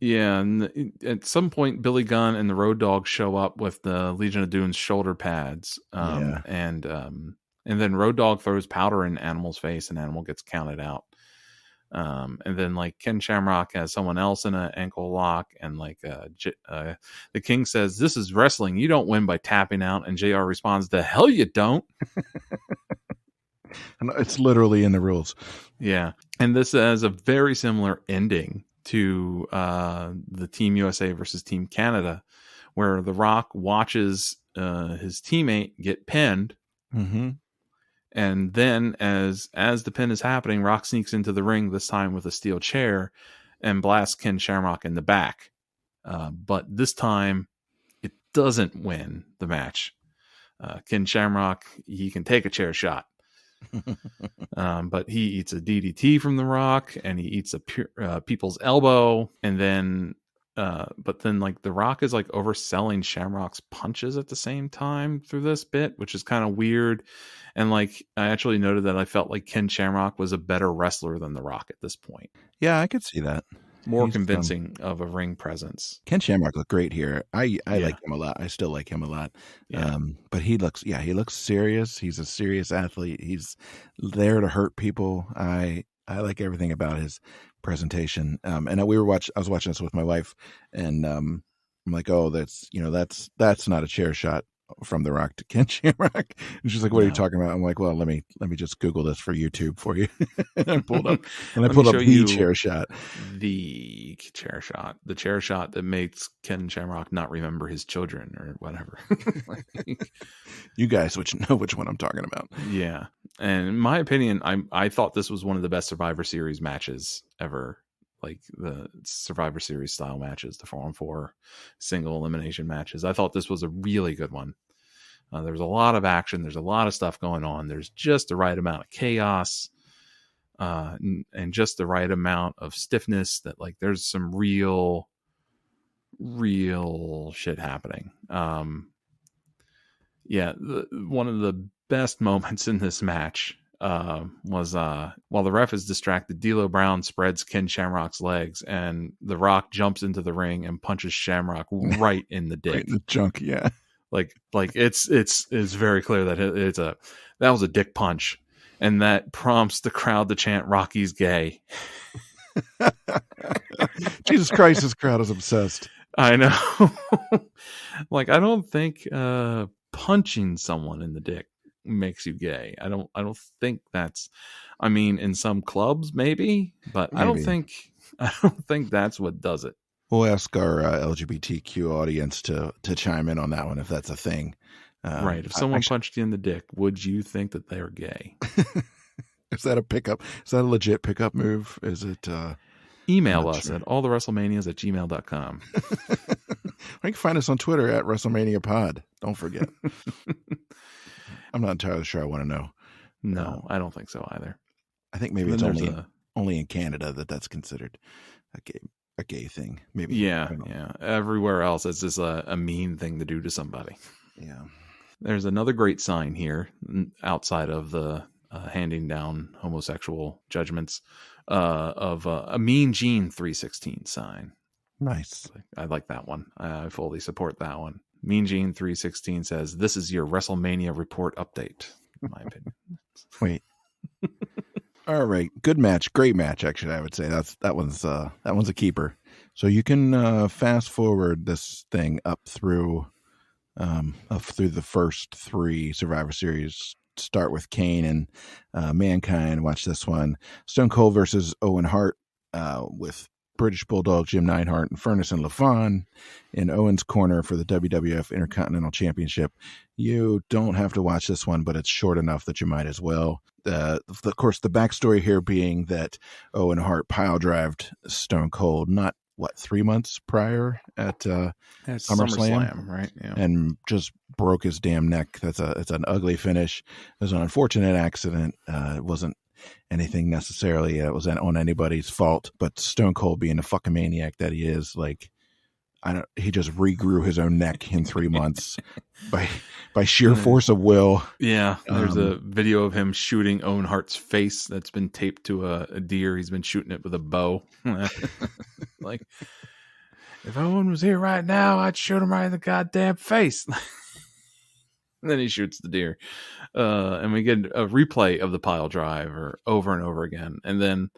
Yeah, and at some point Billy Gunn and the Road Dogg show up with the Legion of Doom's shoulder pads. And then Road Dogg throws powder in Animal's face, and Animal gets counted out. And then like Ken Shamrock has someone else in an ankle lock, and like the King says, "This is wrestling. You don't win by tapping out." And JR responds, "The hell you don't." And it's literally in the rules. Yeah. And this has a very similar ending to the Team USA versus Team Canada, where The Rock watches his teammate get pinned. Mm-hmm. And then as the pin is happening, Rock sneaks into the ring, this time with a steel chair, and blasts Ken Shamrock in the back. But this time it doesn't win the match. Ken Shamrock, he can take a chair shot. But he eats a DDT from The Rock, and he eats a people's elbow, and then but then like The Rock is like overselling Shamrock's punches at the same time through this bit, which is kind of weird. And like I actually noted that I felt like Ken Shamrock was a better wrestler than The Rock at this point. Yeah, I could see that. More convincing of a ring presence. Ken Shamrock looked great here. I like him a lot. I still like him a lot. Yeah. But he looks serious. He's a serious athlete. He's there to hurt people. I like everything about his presentation. And I was watching this with my wife, and I'm like, oh, that's not a chair shot from The Rock to Ken Shamrock. And she's like, what are you talking about? I'm like, well, let me just Google this for YouTube for you. And I pulled up the chair shot. The chair shot. The chair shot that makes Ken Shamrock not remember his children or whatever. You guys know which one I'm talking about. Yeah. And in my opinion, I thought this was one of the best Survivor Series matches ever like the Survivor Series style matches, the 4-on-4 single elimination matches. I thought this was a really good one. There's a lot of action. There's a lot of stuff going on. There's just the right amount of chaos, and just the right amount of stiffness that like there's some real shit happening. One of the best moments in this match was while the ref is distracted, D'Lo Brown spreads Ken Shamrock's legs, and The Rock jumps into the ring and punches Shamrock right in the dick, right in the junk. Yeah, like it's very clear that that was a dick punch, and that prompts the crowd to chant "Rocky's gay." Jesus Christ, this crowd is obsessed. I know. Like, I don't think punching someone in the dick makes you gay. I don't think that's, I mean, in some clubs maybe, but maybe. I don't think that's what does it. We'll ask our LGBTQ audience to chime in on that one if that's a thing. Right. If someone punched you in the dick, would you think that they're gay? Is that a pickup? Is that a legit pickup move? Is it? Email us at allthewrestlemanias@gmail.com. You can find us on Twitter at WrestleMania Pod. Don't forget. I'm not entirely sure I want to know. No, I don't think so either. I think maybe it's only in Canada that's considered a gay thing. Maybe. Yeah. Everywhere else, it's just a mean thing to do to somebody. Yeah. There's another great sign here outside of the handing down homosexual judgments of a Mean Gene 316 sign. Nice. I like that one. I fully support that one. Mean Gene 316 says, "This is your WrestleMania report update." In my opinion. Wait. All right. Good match. Great match. Actually, I would say that one's a keeper. So you can fast forward this thing up through the first 3 Survivor Series. Start with Kane and Mankind. Watch this one. Stone Cold versus Owen Hart with British Bulldog Jim Neidhart and Furnace and LaFon in Owen's corner for the WWF Intercontinental Championship. You don't have to watch this one, but it's short enough that you might as well. Of course, the backstory here being that Owen Hart pile-drived Stone Cold, 3 months prior at SummerSlam, right? Yeah. And just broke his damn neck. It's an ugly finish. It was an unfortunate accident. It wasn't anything necessarily. It wasn't on anybody's fault. But Stone Cold, being the fucking maniac that he is, like, he just regrew his own neck in 3 months by sheer force of will. Yeah, there's a video of him shooting Owen Hart's face that's been taped to a deer. He's been shooting it with a bow. Like, if Owen was here right now, I'd shoot him right in the goddamn face. And then he shoots the deer. And we get a replay of the pile drive over and over again. And then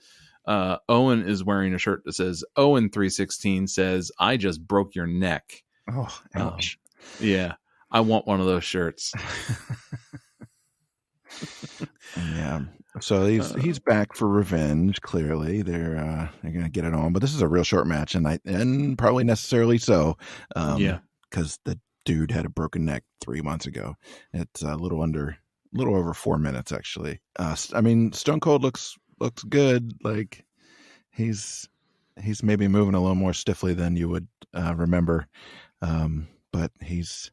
Owen is wearing a shirt that says, Owen 316 says, "I just broke your neck." Oh, ouch. Yeah. I want one of those shirts. Yeah. So he's back for revenge. Clearly, they're going to get it on. But this is a real short match, and probably necessarily so. Because the dude had a broken neck 3 months ago. It's a little over 4 minutes, actually. I mean, Stone Cold looks good. Like, he's maybe moving a little more stiffly than you would remember. But he's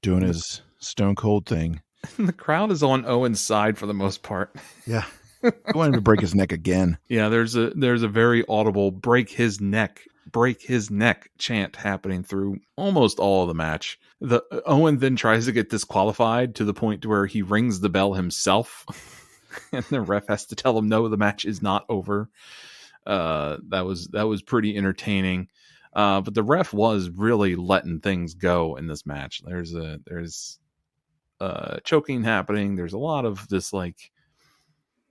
doing his Stone Cold thing. The crowd is on Owen's side for the most part. Yeah. I want him to break his neck again. Yeah, there's a very audible break his neck chant happening through almost all of the match. Owen then tries to get disqualified to the point to where he rings the bell himself. And the ref has to tell him, no, the match is not over. That was pretty entertaining. But the ref was really letting things go in this match. There's choking happening. There's a lot of this, like,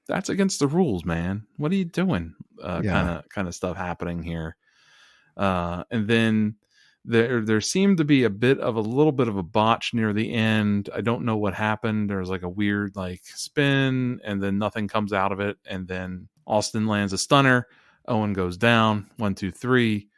that's against the rules, man. What are you doing? Kind of stuff happening here. And then there seemed to be a little bit of a botch near the end. I don't know what happened. There was like a weird spin, and then nothing comes out of it. And then Austin lands a stunner. Owen goes down. 1, 2, 3.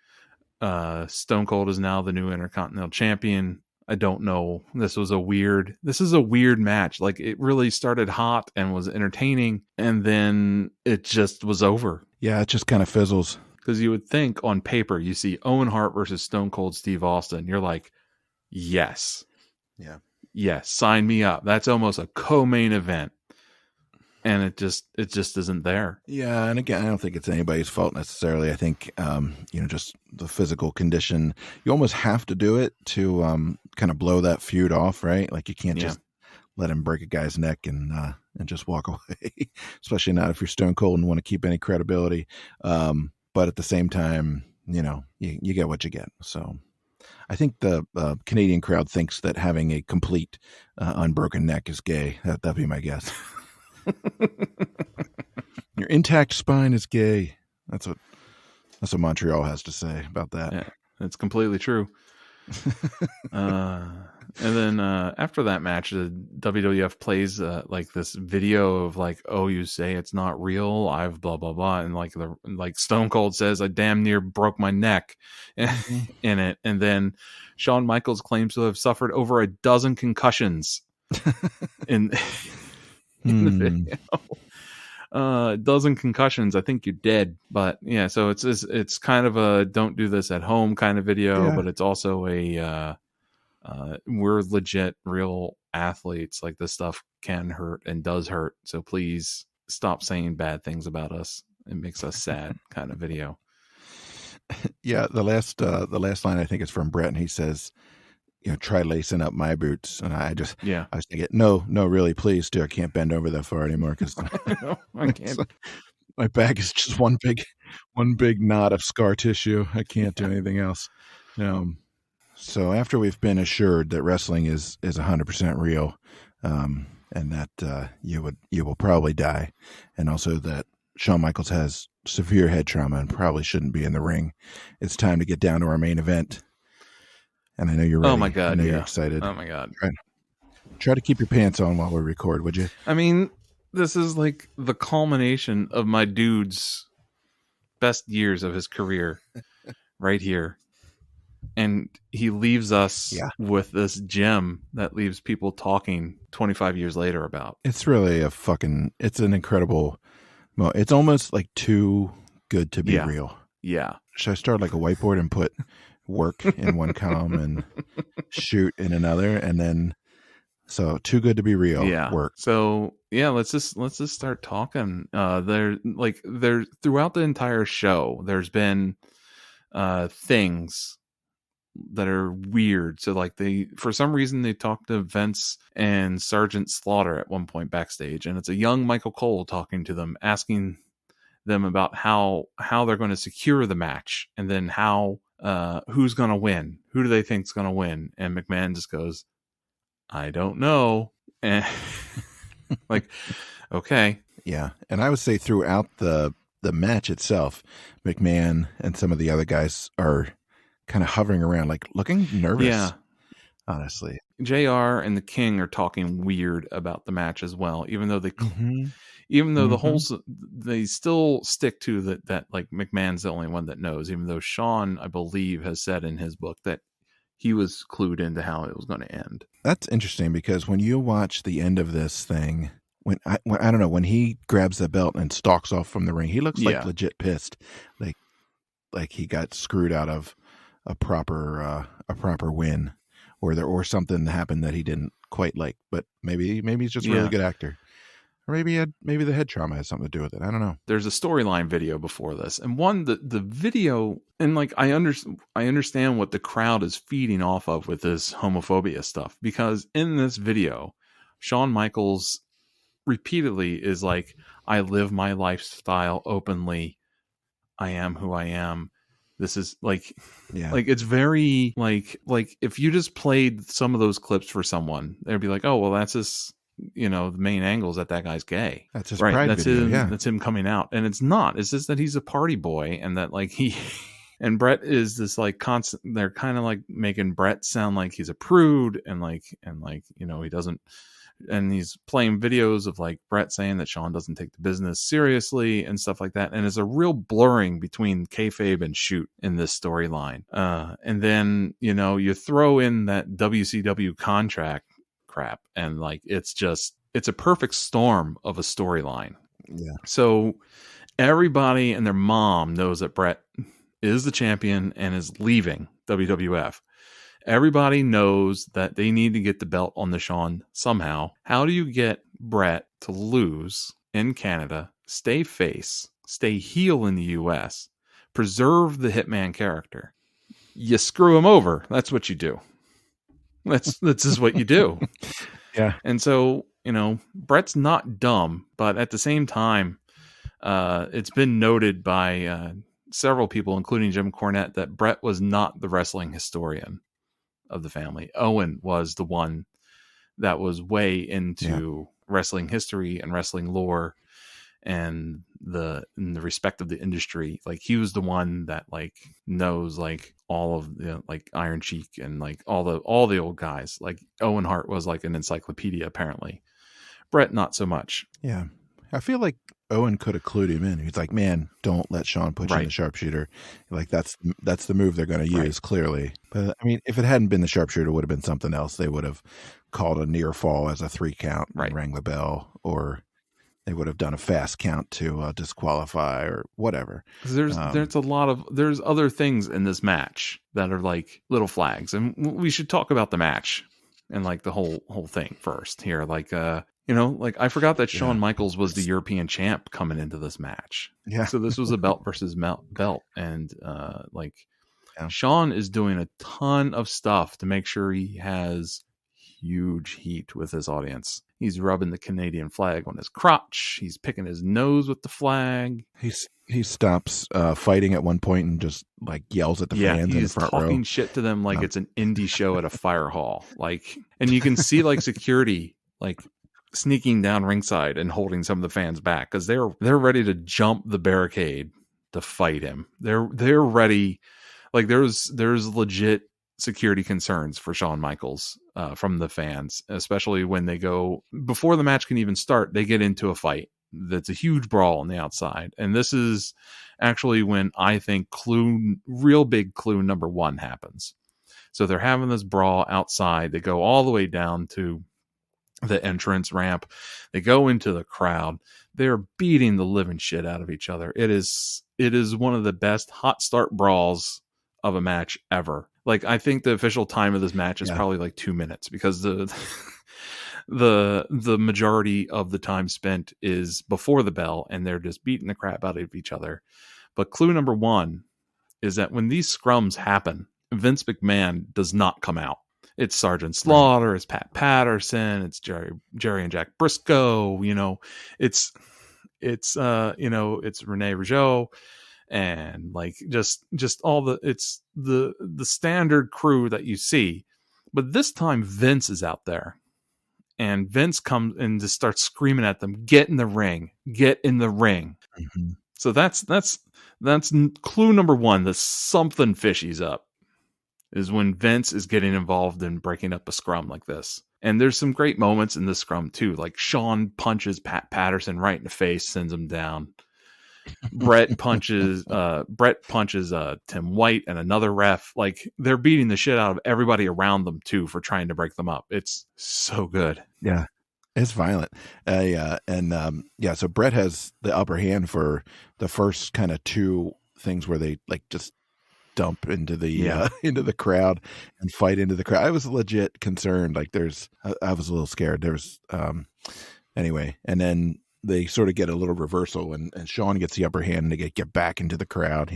Stone Cold is now the new Intercontinental Champion. I don't know. This is a weird match. Like, it really started hot and was entertaining, and then it just was over. Yeah, it just kind of fizzles. Because you would think on paper, you see Owen Hart versus Stone Cold Steve Austin. You're like, yes. Yeah. Yes, sign me up. That's almost a co-main event. And it just isn't there. Yeah, and again, I don't think it's anybody's fault necessarily. I think just the physical condition. You almost have to do it to kind of blow that feud off, right? Like you can't just let him break a guy's neck and just walk away, especially not if you're Stone Cold and want to keep any credibility. But at the same time, you get what you get. So I think the Canadian crowd thinks that having a complete unbroken neck is gay. That'd be my guess. Your intact spine is gay. That's what Montreal has to say about that. Yeah, that's completely true. And then after that match, the WWF plays like this video of like, oh, you say it's not real, I've blah blah blah, and like Stone Cold says, I damn near broke my neck in it, and then Shawn Michaels claims to have suffered over a dozen concussions in the video. A dozen concussions, I think you're dead. But yeah, so it's kind of a don't do this at home kind of video, but it's also a we're legit real athletes. Like this stuff can hurt and does hurt. So please stop saying bad things about us. It makes us sad kind of video. Yeah, the last line I think is from Brett, and he says, try lacing up my boots. And I was thinking, no, really, please do. I can't bend over that far anymore because I can't. My back is just one big knot of scar tissue. I can't do anything else. So after we've been assured that wrestling is 100% real, and that you will probably die, and also that Shawn Michaels has severe head trauma and probably shouldn't be in the ring, it's time to get down to our main event. And I know you're ready. Oh my God. I know you're excited. Oh my God. Try to keep your pants on while we record, would you? I mean, this is like the culmination of my dude's best years of his career right here. And he leaves us with this gem that leaves people talking 25 years later about. It's really it's an incredible moment. It's almost like too good to be real. Yeah. Should I start like a whiteboard and put work in one column and shoot in another, and then so too good to be real work. So let's just start talking. There throughout the entire show there's been things that are weird. So like for some reason they talked to Vince and Sergeant Slaughter at one point backstage, and it's a young Michael Cole talking to them, asking them about how they're going to secure the match, and then who's going to win? Who do they think's going to win? And McMahon just goes, I don't know. And like, okay. Yeah. And I would say throughout the match itself, McMahon and some of the other guys are kind of hovering around, like looking nervous. Yeah. Honestly. JR and the King are talking weird about the match as well, even though the whole, they still stick to that like McMahon's the only one that knows, even though Shawn, I believe, has said in his book that he was clued into how it was going to end. That's interesting, because when you watch the end of this thing, when I don't know, when he grabs the belt and stalks off from the ring, he looks like legit pissed, like he got screwed out of a proper win, or something happened that he didn't quite like. But maybe he's just a really good actor. Or maybe the head trauma has something to do with it. I don't know. There's a storyline video before this, and the video, and like I understand what the crowd is feeding off of with this homophobia stuff, because in this video, Shawn Michaels repeatedly is like, I live my lifestyle openly. I am who I am. This is like it's very like if you just played some of those clips for someone, they'd be like, oh, well, that's just, the main angle is that guy's gay. That's his pride video. That's him coming out. And it's not. It's just that he's a party boy, and that like he and Brett is this like constant. They're kind of like making Brett sound like he's a prude, and he doesn't. And he's playing videos of like Brett saying that Shawn doesn't take the business seriously and stuff like that. And there's a real blurring between kayfabe and shoot in this storyline. And then, you throw in that WCW contract crap, and like, it's a perfect storm of a storyline. Yeah. So everybody and their mom knows that Brett is the champion and is leaving WWF. Everybody knows that they need to get the belt on the Shawn somehow. How do you get Bret to lose in Canada, stay face, stay heel in the US, preserve the Hitman character? You screw him over. That's what you do. This is what you do. Yeah. And so, Bret's not dumb, but at the same time, it's been noted by several people, including Jim Cornette, that Bret was not the wrestling historian of the family. Owen was the one that was way into wrestling history and wrestling lore and the respect of the industry. Like, he was the one that like knows like all of the like Iron Sheik and like all the old guys. Like, Owen Hart was like an encyclopedia apparently. Bret not so much. Yeah. I feel like Owen could have clued him in. He's like, man, don't let Shawn put you in the sharpshooter. Like, that's the move they're going to use, clearly. But I mean, if it hadn't been the sharpshooter, it would have been something else. They would have called a near fall as a 3 count and rang the bell, or they would have done a fast count to disqualify or whatever. There's other things in this match that are like little flags, and we should talk about the match and like the whole thing first here. Like, like I forgot that Shawn Michaels was the European champ coming into this match. Yeah. So this was a belt versus belt, and Shawn is doing a ton of stuff to make sure he has huge heat with his audience. He's rubbing the Canadian flag on his crotch. He's picking his nose with the flag. He stops fighting at one point and just like yells at the fans in the front row. He's talking shit to them like it's an indie show at a fire hall. Like, and you can see like security like sneaking down ringside and holding some of the fans back because they're ready to jump the barricade to fight him. They're ready. Like, there's legit security concerns for Shawn Michaels from the fans, especially when they go before the match can even start. They get into a fight that's a huge brawl on the outside, and this is actually when I think real big clue number 1 happens. So they're having this brawl outside. They go all the way down to the entrance ramp. They go into the crowd. They're beating the living shit out of each other. It is one of the best hot start brawls of a match ever. Like, I think the official time of this match is probably like 2 minutes because the majority of the time spent is before the bell, and they're just beating the crap out of each other. But clue number 1 is that when these scrums happen, Vince McMahon does not come out. It's Sergeant Slaughter, it's Pat Patterson, it's Jerry and Jack Briscoe, it's Rene Rougeau, and like just all it's the standard crew that you see. But this time Vince is out there, and Vince comes and just starts screaming at them, get in the ring. Mm-hmm. So that's clue number 1 that something fishy's up, is when Vince is getting involved in breaking up a scrum like this. And there's some great moments in this scrum too. Like, Shawn punches Pat Patterson right in the face, sends him down. Bret punches Tim White and another ref. Like, they're beating the shit out of everybody around them too for trying to break them up. It's so good. Yeah. It's violent. So Bret has the upper hand for the first kind of 2 things where they like just dump into the into the crowd and fight into the crowd. I was legit concerned. Like, I was a little scared. There's anyway, and then they sort of get a little reversal, and Shawn gets the upper hand, and they get back into the crowd.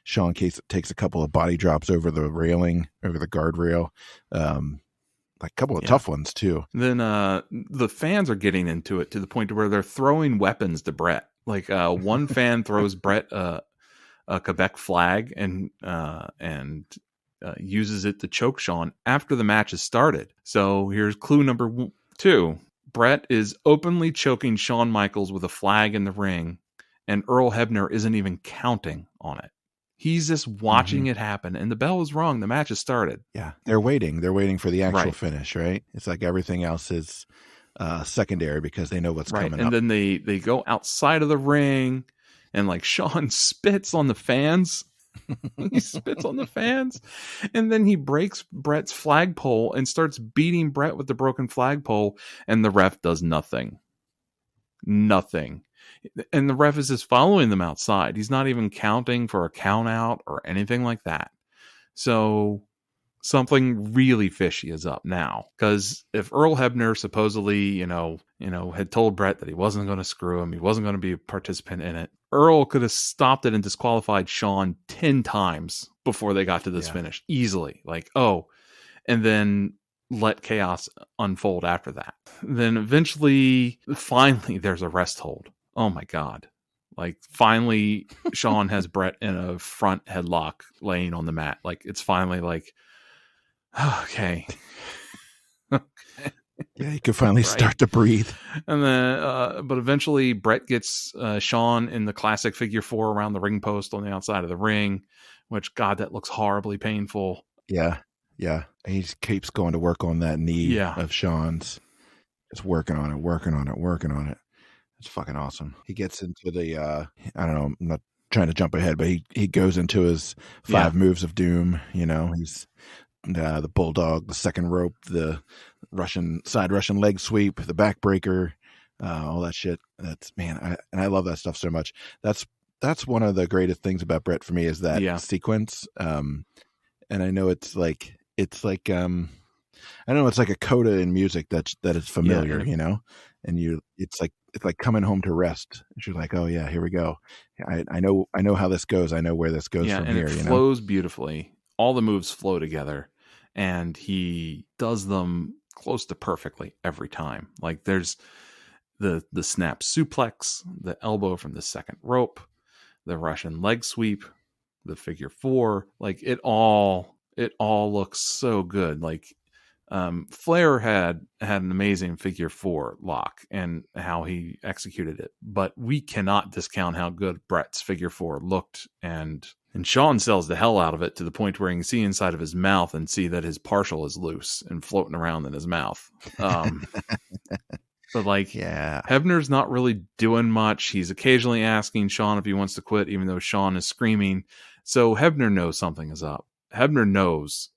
Shawn takes a couple of body drops over the railing, over the guardrail, like a couple of tough ones too. Then the fans are getting into it to the point where they're throwing weapons to Bret. Like, one fan throws Bret a Quebec flag and uses it to choke Shawn after the match has started. So here's clue number 2. Bret is openly choking Shawn Michaels with a flag in the ring, and Earl Hebner isn't even counting on it. He's just watching it happen, and the bell is rung. The match has started. Yeah, they're waiting. They're waiting for the actual finish, right? It's like everything else is secondary because they know what's coming up. And then they go outside of the ring, and like Shawn spits on the fans. He spits on the fans, and then he breaks Bret's flagpole and starts beating Bret with the broken flagpole, and the ref does nothing. And the ref is just following them outside. He's not even counting for a count out or anything like that. So something really fishy is up now. Because if Earl Hebner supposedly, had told Brett that he wasn't going to screw him, he wasn't going to be a participant in it, Earl could have stopped it and disqualified Shawn 10 times before they got to this finish. Easily. And then let chaos unfold after that. Then eventually, finally, there's a rest hold. Oh my God. Finally, Shawn has Brett in a front headlock laying on the mat. It's finally okay. Yeah, he could finally start to breathe. And then, but eventually Brett gets Shawn in the classic figure 4 around the ring post on the outside of the ring, which, God, that looks horribly painful. Yeah. Yeah. He just keeps going to work on that knee of Shawn's. Just working on it. It's fucking awesome. He gets into the, I don't know, I'm not trying to jump ahead, but he goes into his 5 moves of doom. He's the bulldog, the second rope, the Russian leg sweep, the backbreaker, all that shit. I love that stuff so much. That's one of the greatest things about Brett for me is that sequence. And I know it's like I don't know, it's like a coda in music that is familiar, and it's like coming home to rest. You're like, oh yeah, here we go. I know how this goes. I know where this goes from here. It flows beautifully. All the moves flow together, and he does them close to perfectly every time. There's the snap suplex, the elbow from the second rope, the Russian leg sweep, the figure 4. It all looks so good. Flair had an amazing figure 4 lock and how he executed it, but we cannot discount how good Brett's figure 4 looked, and Shawn sells the hell out of it to the point where you can see inside of his mouth and see that his partial is loose and floating around in his mouth. But Hebner's not really doing much. He's occasionally asking Shawn if he wants to quit, even though Shawn is screaming. So Hebner knows something is up. Hebner knows,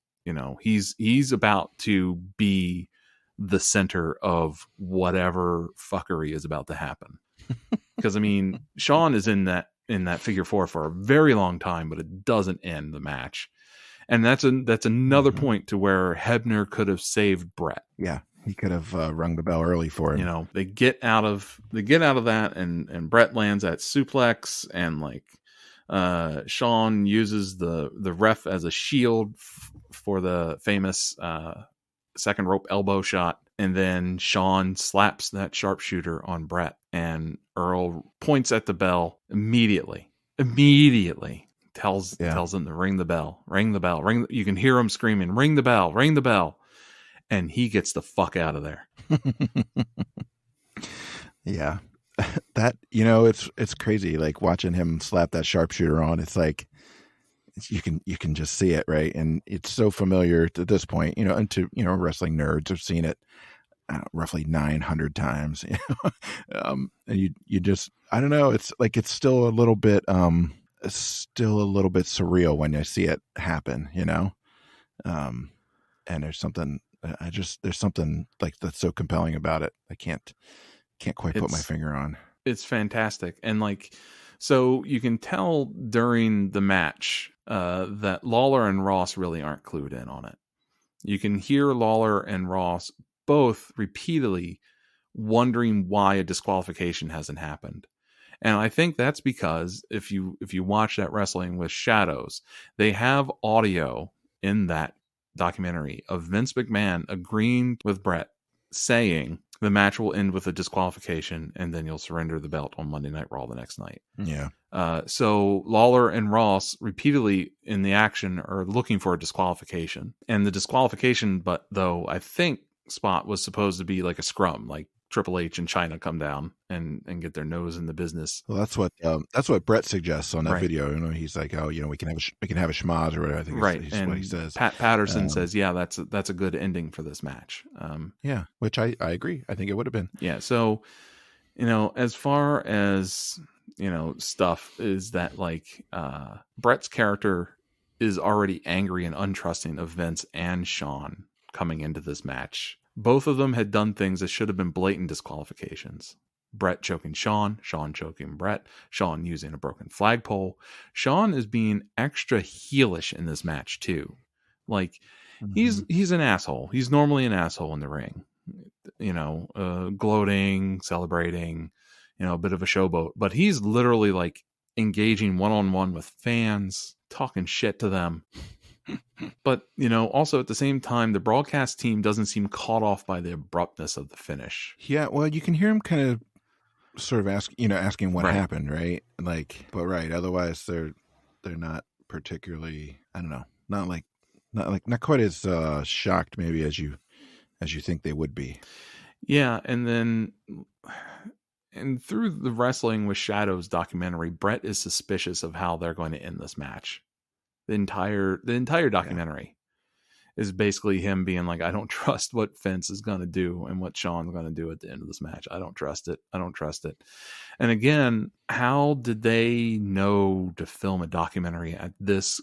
he's about to be the center of whatever fuckery is about to happen. Because Shawn is in that figure 4 for a very long time, but it doesn't end the match. And that's another point to where Hebner could have saved Brett. Yeah. He could have rung the bell early for him. They get out of that, and Brett lands that suplex, and Shawn uses the ref as a shield for the famous second rope elbow shot, and then Shawn slaps that sharpshooter on Brett, and Earl points at the bell immediately tells him to ring the bell. You can hear him screaming, ring the bell. And he gets the fuck out of there. Yeah. That, it's crazy. Watching him slap that sharpshooter on, it's like, you can just see it. Right. And it's so familiar at this point, and to, wrestling nerds have seen it roughly 900 times, and you just, I don't know. It's like, it's still a little bit surreal when you see it happen, and there's something that's so compelling about it. I can't quite put my finger on. It's fantastic. And so you can tell during the match that Lawler and Ross really aren't clued in on it. You can hear Lawler and Ross both repeatedly wondering why a disqualification hasn't happened. And I think that's because if you watch that Wrestling with Shadows, they have audio in that documentary of Vince McMahon agreeing with Brett, saying the match will end with a disqualification and then you'll surrender the belt on Monday Night Raw the next night. Yeah. So Lawler and Ross repeatedly in the action are looking for a disqualification, and the disqualification, though I think spot was supposed to be like a scrum, like Triple H and China come down and get their nose in the business. Well, that's what Brett suggests on that video. He's like, oh, we can have a schmaz or whatever. I think is what he says. Pat Patterson says, yeah, that's a good ending for this match. Yeah, which I agree. I think it would have been. Yeah. So, as far as stuff is that Brett's character is already angry and untrusting of Vince and Shawn coming into this match. Both of them had done things that should have been blatant disqualifications. Brett choking Sean choking Brett, Sean using a broken flagpole. Sean is being extra heelish in this match too. Like he's an asshole. He's normally an asshole in the ring. Gloating, celebrating, a bit of a showboat, but he's literally like engaging one-on-one with fans, talking shit to them. But, also at the same time, the broadcast team doesn't seem caught off by the abruptness of the finish. Yeah, well, you can hear him kind of sort of asking what Right. happened, right? Like, but right, otherwise they're not particularly, I don't know, not quite as shocked maybe as you think they would be. Yeah, and through the Wrestling with Shadows documentary, Brett is suspicious of how they're going to end this match. The entire documentary is basically him being like, I don't trust what Vince is going to do and what Sean's going to do at the end of this match. I don't trust it. And again, how did they know to film a documentary at this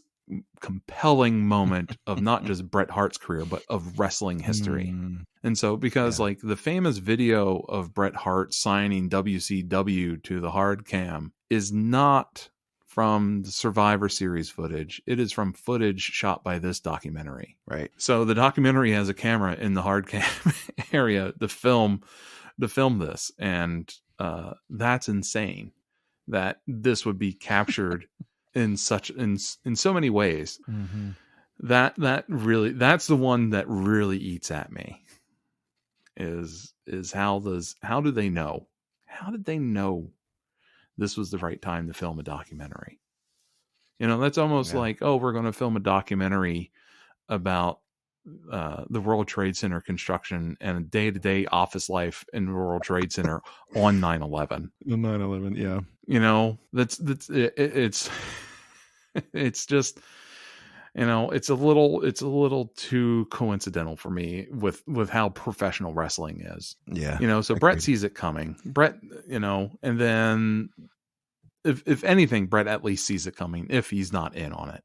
compelling moment of not just Bret Hart's career, but of wrestling history? And so, because like the famous video of Bret Hart signing WCW to the hard cam is not from the Survivor Series footage. It is from footage shot by this documentary. Right. So the documentary has a camera in the hard cam area to film this. And that's insane that this would be captured in so many ways. Mm-hmm. That's the one that really eats at me is how did they know? How did they know this was the right time to film a documentary? That's almost like, oh, we're going to film a documentary about the World Trade Center construction and day-to-day office life in the World Trade Center on 9/11. The 9/11, yeah. It's just, it's a little too coincidental for me with how professional wrestling is. Yeah. So Brett sees it coming. Brett, and then if anything, Brett at least sees it coming if he's not in on it.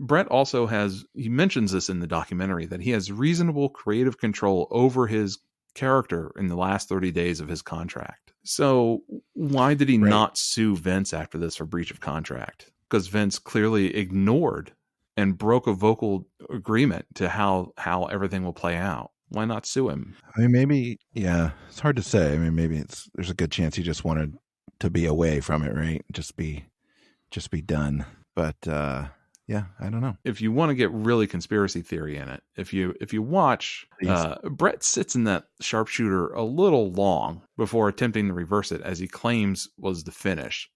Brett also he mentions this in the documentary, that he has reasonable creative control over his character in the last 30 days of his contract. So why did he not sue Vince after this for breach of contract? Because Vince clearly ignored and broke a vocal agreement to how everything will play out. Why not sue him? I mean, maybe, yeah, it's hard to say. I mean, maybe there's a good chance he just wanted to be away from it, right? Just be done. But yeah, I don't know. If you want to get really conspiracy theory in it, if you watch, Brett sits in that sharpshooter a little long before attempting to reverse it, as he claims was the finish.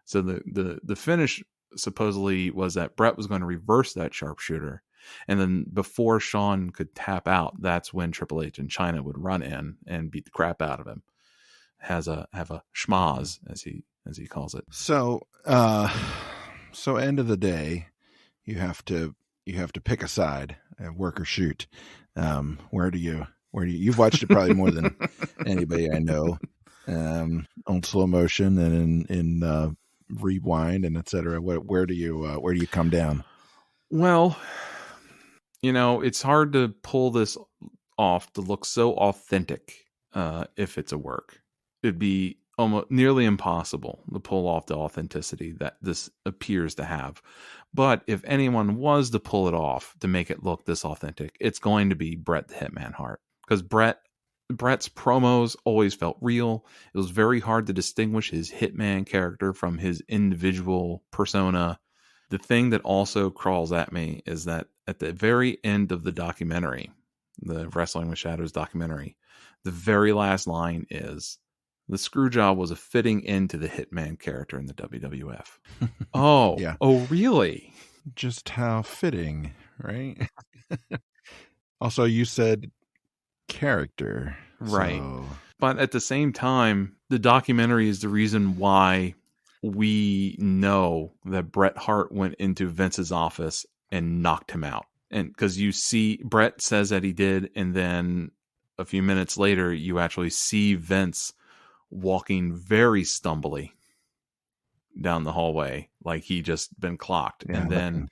So the finish supposedly was that Brett was going to reverse that sharpshooter. And then before Sean could tap out, that's when Triple H and China would run in and beat the crap out of him. Have a schmaz, as he calls it. So end of the day, you have to pick a side, work or shoot. Where do you've watched it probably more than anybody I know, on slow motion and in rewind and etc. Where do you come down? Well, it's hard to pull this off to look so authentic if it's a work. It'd be almost nearly impossible to pull off the authenticity that this appears to have. But if anyone was to pull it off to make it look this authentic, it's going to be Bret the Hitman Hart. Because Bret's promos always felt real. It was very hard to distinguish his Hitman character from his individual persona. The thing that also crawls at me is that at the very end of the documentary, the Wrestling with Shadows documentary, the very last line is, the Screwjob was a fitting end to the Hitman character in the WWF. Oh, yeah. Oh, really? Just how fitting, right? Also, you said character. Right. So... But at the same time, the documentary is the reason why we know that Bret Hart went into Vince's office and knocked him out. And because you see, Bret says that he did, and then a few minutes later, you actually see Vince walking very stumbly down the hallway, like he just been clocked. Yeah, and then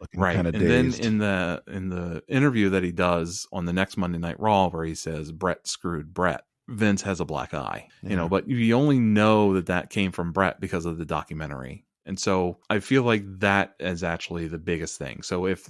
looking Right. kind of And then dazed. in the interview that he does on the next Monday Night Raw, where he says Brett screwed Brett, Vince has a black eye, Yeah. but you only know that came from Brett because of the documentary. And so I feel like that is actually the biggest thing. So if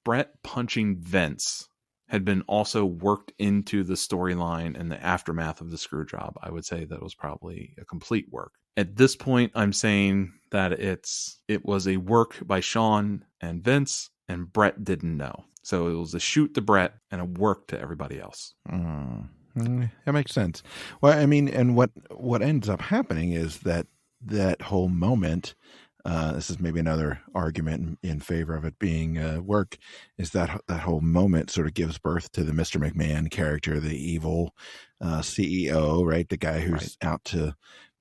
Brett punching Vince had been also worked into the storyline and the aftermath of the screw job, I would say that was probably a complete work. At this point, I'm saying that it was a work by Sean and Vince, and Brett didn't know. So it was a shoot to Brett and a work to everybody else. That makes sense. Well, I mean, and what ends up happening is that whole moment, this is maybe another argument in favor of it being work, is that whole moment sort of gives birth to the Mr. McMahon character, the evil CEO, right? The guy who's out to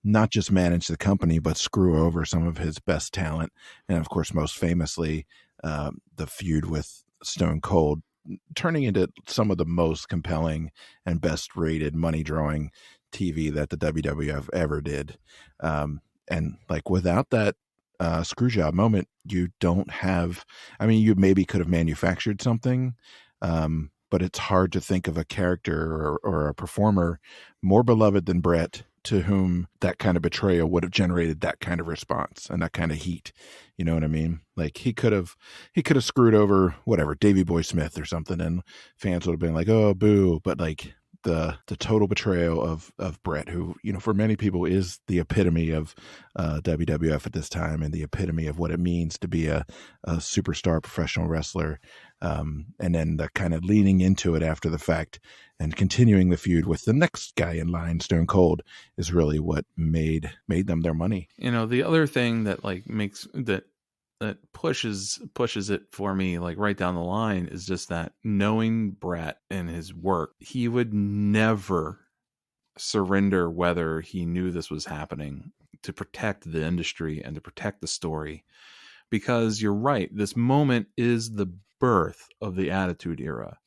not just manage the company, but screw over some of his best talent. And of course, most famously, the feud with Stone Cold, turning into some of the most compelling and best rated money drawing TV that the WWF ever did. And like without that Screwjob moment, you don't have, I mean, you maybe could have manufactured something, but it's hard to think of a character or a performer more beloved than Brett, to whom that kind of betrayal would have generated that kind of response and that kind of heat. You know what I mean? Like he could have screwed over whatever, Davey Boy Smith or something, and fans would have been like, oh, boo. But like the total betrayal of Brett, who, for many people is the epitome of WWF at this time, and the epitome of what it means to be a superstar professional wrestler. And then the kind of leaning into it after the fact and continuing the feud with the next guy in line, Stone Cold, is really what made them their money. The other thing that makes that pushes it for me right down the line is just that knowing Brett and his work, he would never surrender whether he knew this was happening, to protect the industry and to protect the story. Because you're right, this moment is the birth of the Attitude Era.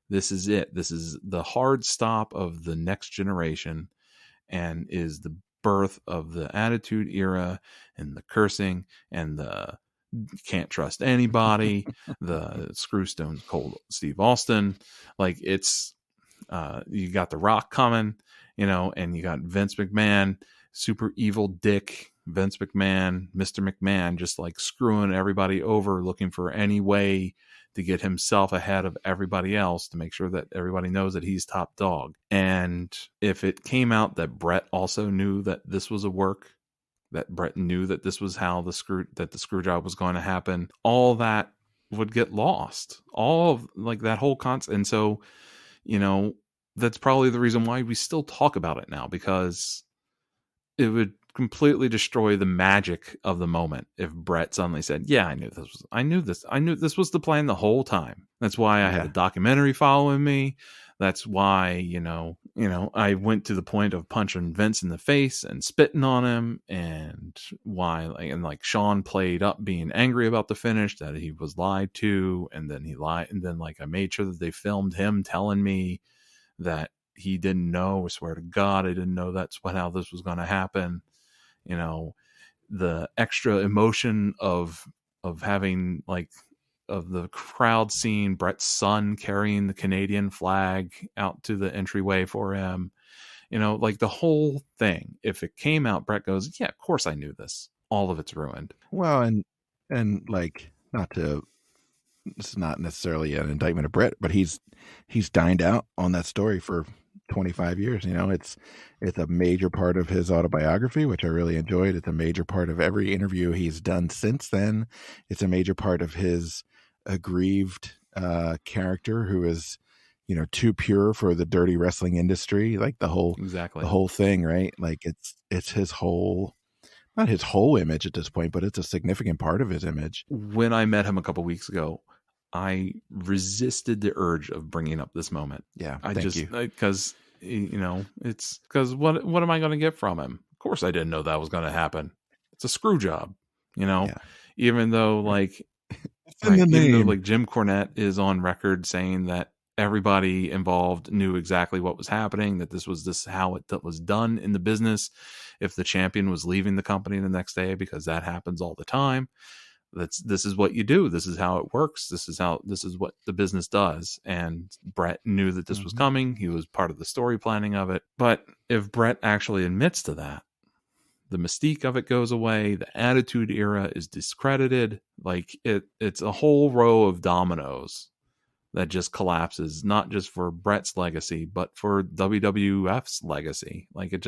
This is it. This is the hard stop of the next generation, and is the birth of the Attitude Era, and the cursing and the can't trust anybody, the screw Stone Cold Steve Austin. It's you got The Rock coming, and you got Vince McMahon, super evil dick Vince McMahon, Mr. McMahon, just screwing everybody over, looking for any way to get himself ahead of everybody else, to make sure that everybody knows that he's top dog. And if it came out that Brett also knew that this was a work, that Brett knew that this was how the screw job was going to happen, all that would get lost. All of that whole concept. And so, that's probably the reason why we still talk about it now, because it would completely destroy the magic of the moment if Brett suddenly said, yeah, I knew this was the plan the whole time. That's why I had a documentary following me. That's why, I went to the point of punching Vince in the face and spitting on him, and why, Sean played up being angry about the finish, that he was lied to, and then he lied. And then I made sure that they filmed him telling me that he didn't know. I swear to God, I didn't know that's how this was going to happen. The extra emotion of having of the crowd seeing Brett's son carrying the Canadian flag out to the entryway for him, the whole thing. If it came out, Brett goes, yeah, of course I knew this. All of it's ruined. Well, and not to, this is not necessarily an indictment of Brett, but he's dined out on that story for 25 years. It's a major part of his autobiography, which I really enjoyed. It's a major part of every interview he's done since then. It's a major part of his aggrieved character, who is too pure for the dirty wrestling industry, the whole thing, right? It's his whole, not his whole image at this point, but it's a significant part of his image. When I met him a couple weeks ago, I resisted the urge of bringing up this moment. Yeah, because it's because what am I going to get from him? Of course, I didn't know that was going to happen. It's a screw job, even though even though Jim Cornette is on record saying that everybody involved knew exactly what was happening, that this was how it was done in the business. If the champion was leaving the company the next day, because that happens all the time. this is what you do. This is how it works. This is what the business does. And Brett knew that this was coming. He was part of the story planning of it. But if Brett actually admits to that, the mystique of it goes away. The Attitude Era is discredited. Like it's a whole row of dominoes that just collapses, not just for Brett's legacy, but for WWF's legacy. Like it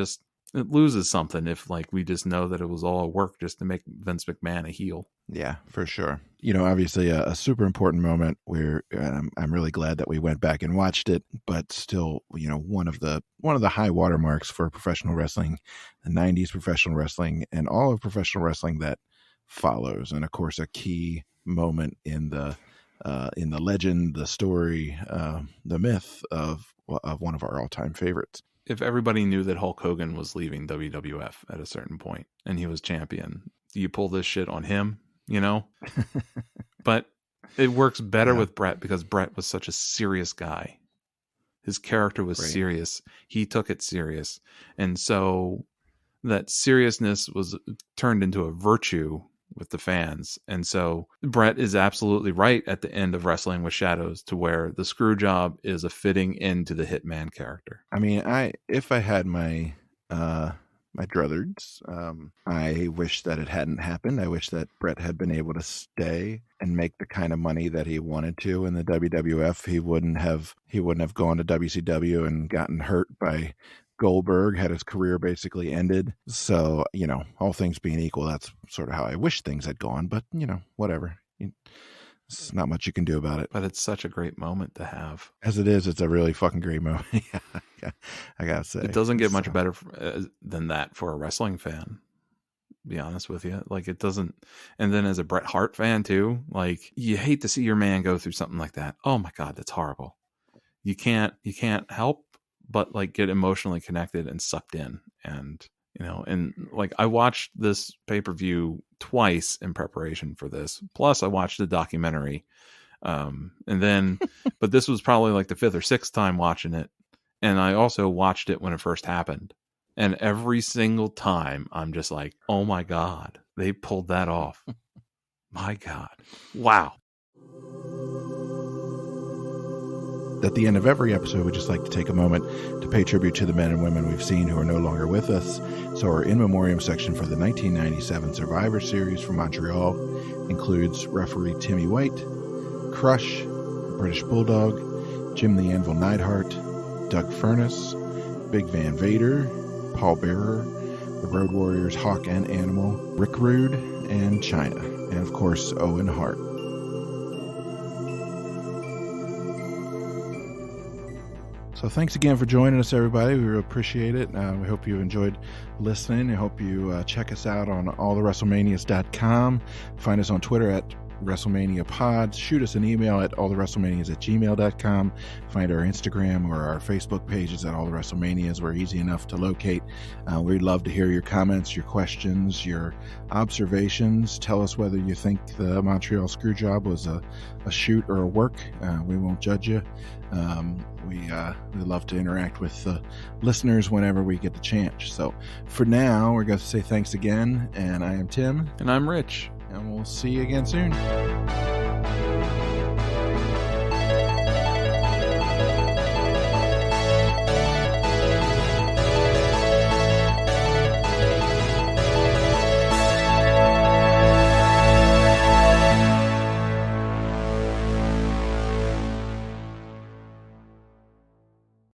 loses something if like we just know that it was all work just to make Vince McMahon a heel. Yeah, for sure. Obviously a super important moment where I'm really glad that we went back and watched it, but still, one of the high watermarks for professional wrestling, the 90s professional wrestling, and all of professional wrestling that follows. And of course, a key moment in the legend, the story, the myth of one of our all-time favorites. If everybody knew that Hulk Hogan was leaving WWF at a certain point and he was champion, do you pull this shit on him? But it works better with Brett because Brett was such a serious guy. His character was serious. He took it serious. And so that seriousness was turned into a virtue with the fans. And so Brett is absolutely right at the end of Wrestling with Shadows to where the Screwjob is a fitting into the Hitman character. I mean, if I had my druthers, I wish that it hadn't happened. I wish that Brett had been able to stay and make the kind of money that he wanted to in the WWF. He wouldn't have gone to WCW and gotten hurt by Goldberg, had his career basically ended. So, all things being equal, that's sort of how I wish things had gone. But, whatever. It's not much you can do about it. But it's such a great moment to have. As it is, it's a really fucking great moment. Yeah, I gotta say. It doesn't get much better than that for a wrestling fan, to be honest with you. Like, it doesn't. And then as a Bret Hart fan, too, like, you hate to see your man go through something like that. Oh, my God, that's horrible. You can't help but like get emotionally connected and sucked in. And like I watched this pay-per-view twice in preparation for this. Plus I watched the documentary. And then, but this was probably like the 5th or 6th time watching it. And I also watched it when it first happened. And every single time I'm just like, oh my God, they pulled that off. My God. Wow. At the end of every episode, we'd just like to take a moment to pay tribute to the men and women we've seen who are no longer with us. So our in memoriam section for the 1997 Survivor Series from Montreal includes referee Timmy White, Crush, British Bulldog, Jim the Anvil Neidhart, Doug Furness, Big Van Vader, Paul Bearer, the Road Warriors Hawk and Animal, Rick Rude, and Chyna, and of course Owen Hart. So thanks again for joining us, everybody. We really appreciate it. We hope you enjoyed listening. I hope you check us out on allthewrestlemanias.com. Find us on Twitter at WrestleMania Pods. Shoot us an email at allthewrestlemanias@gmail.com. Find our Instagram or our Facebook pages at All the WrestleManias. We're easy enough to locate. We'd love to hear your comments, your questions, your observations. Tell us whether you think the Montreal Screwjob was a shoot or a work. We won't judge you. We love to interact with the listeners whenever we get the chance. So for now, we're going to say thanks again. And I am Tim. And I'm Rich. And we'll see you again soon.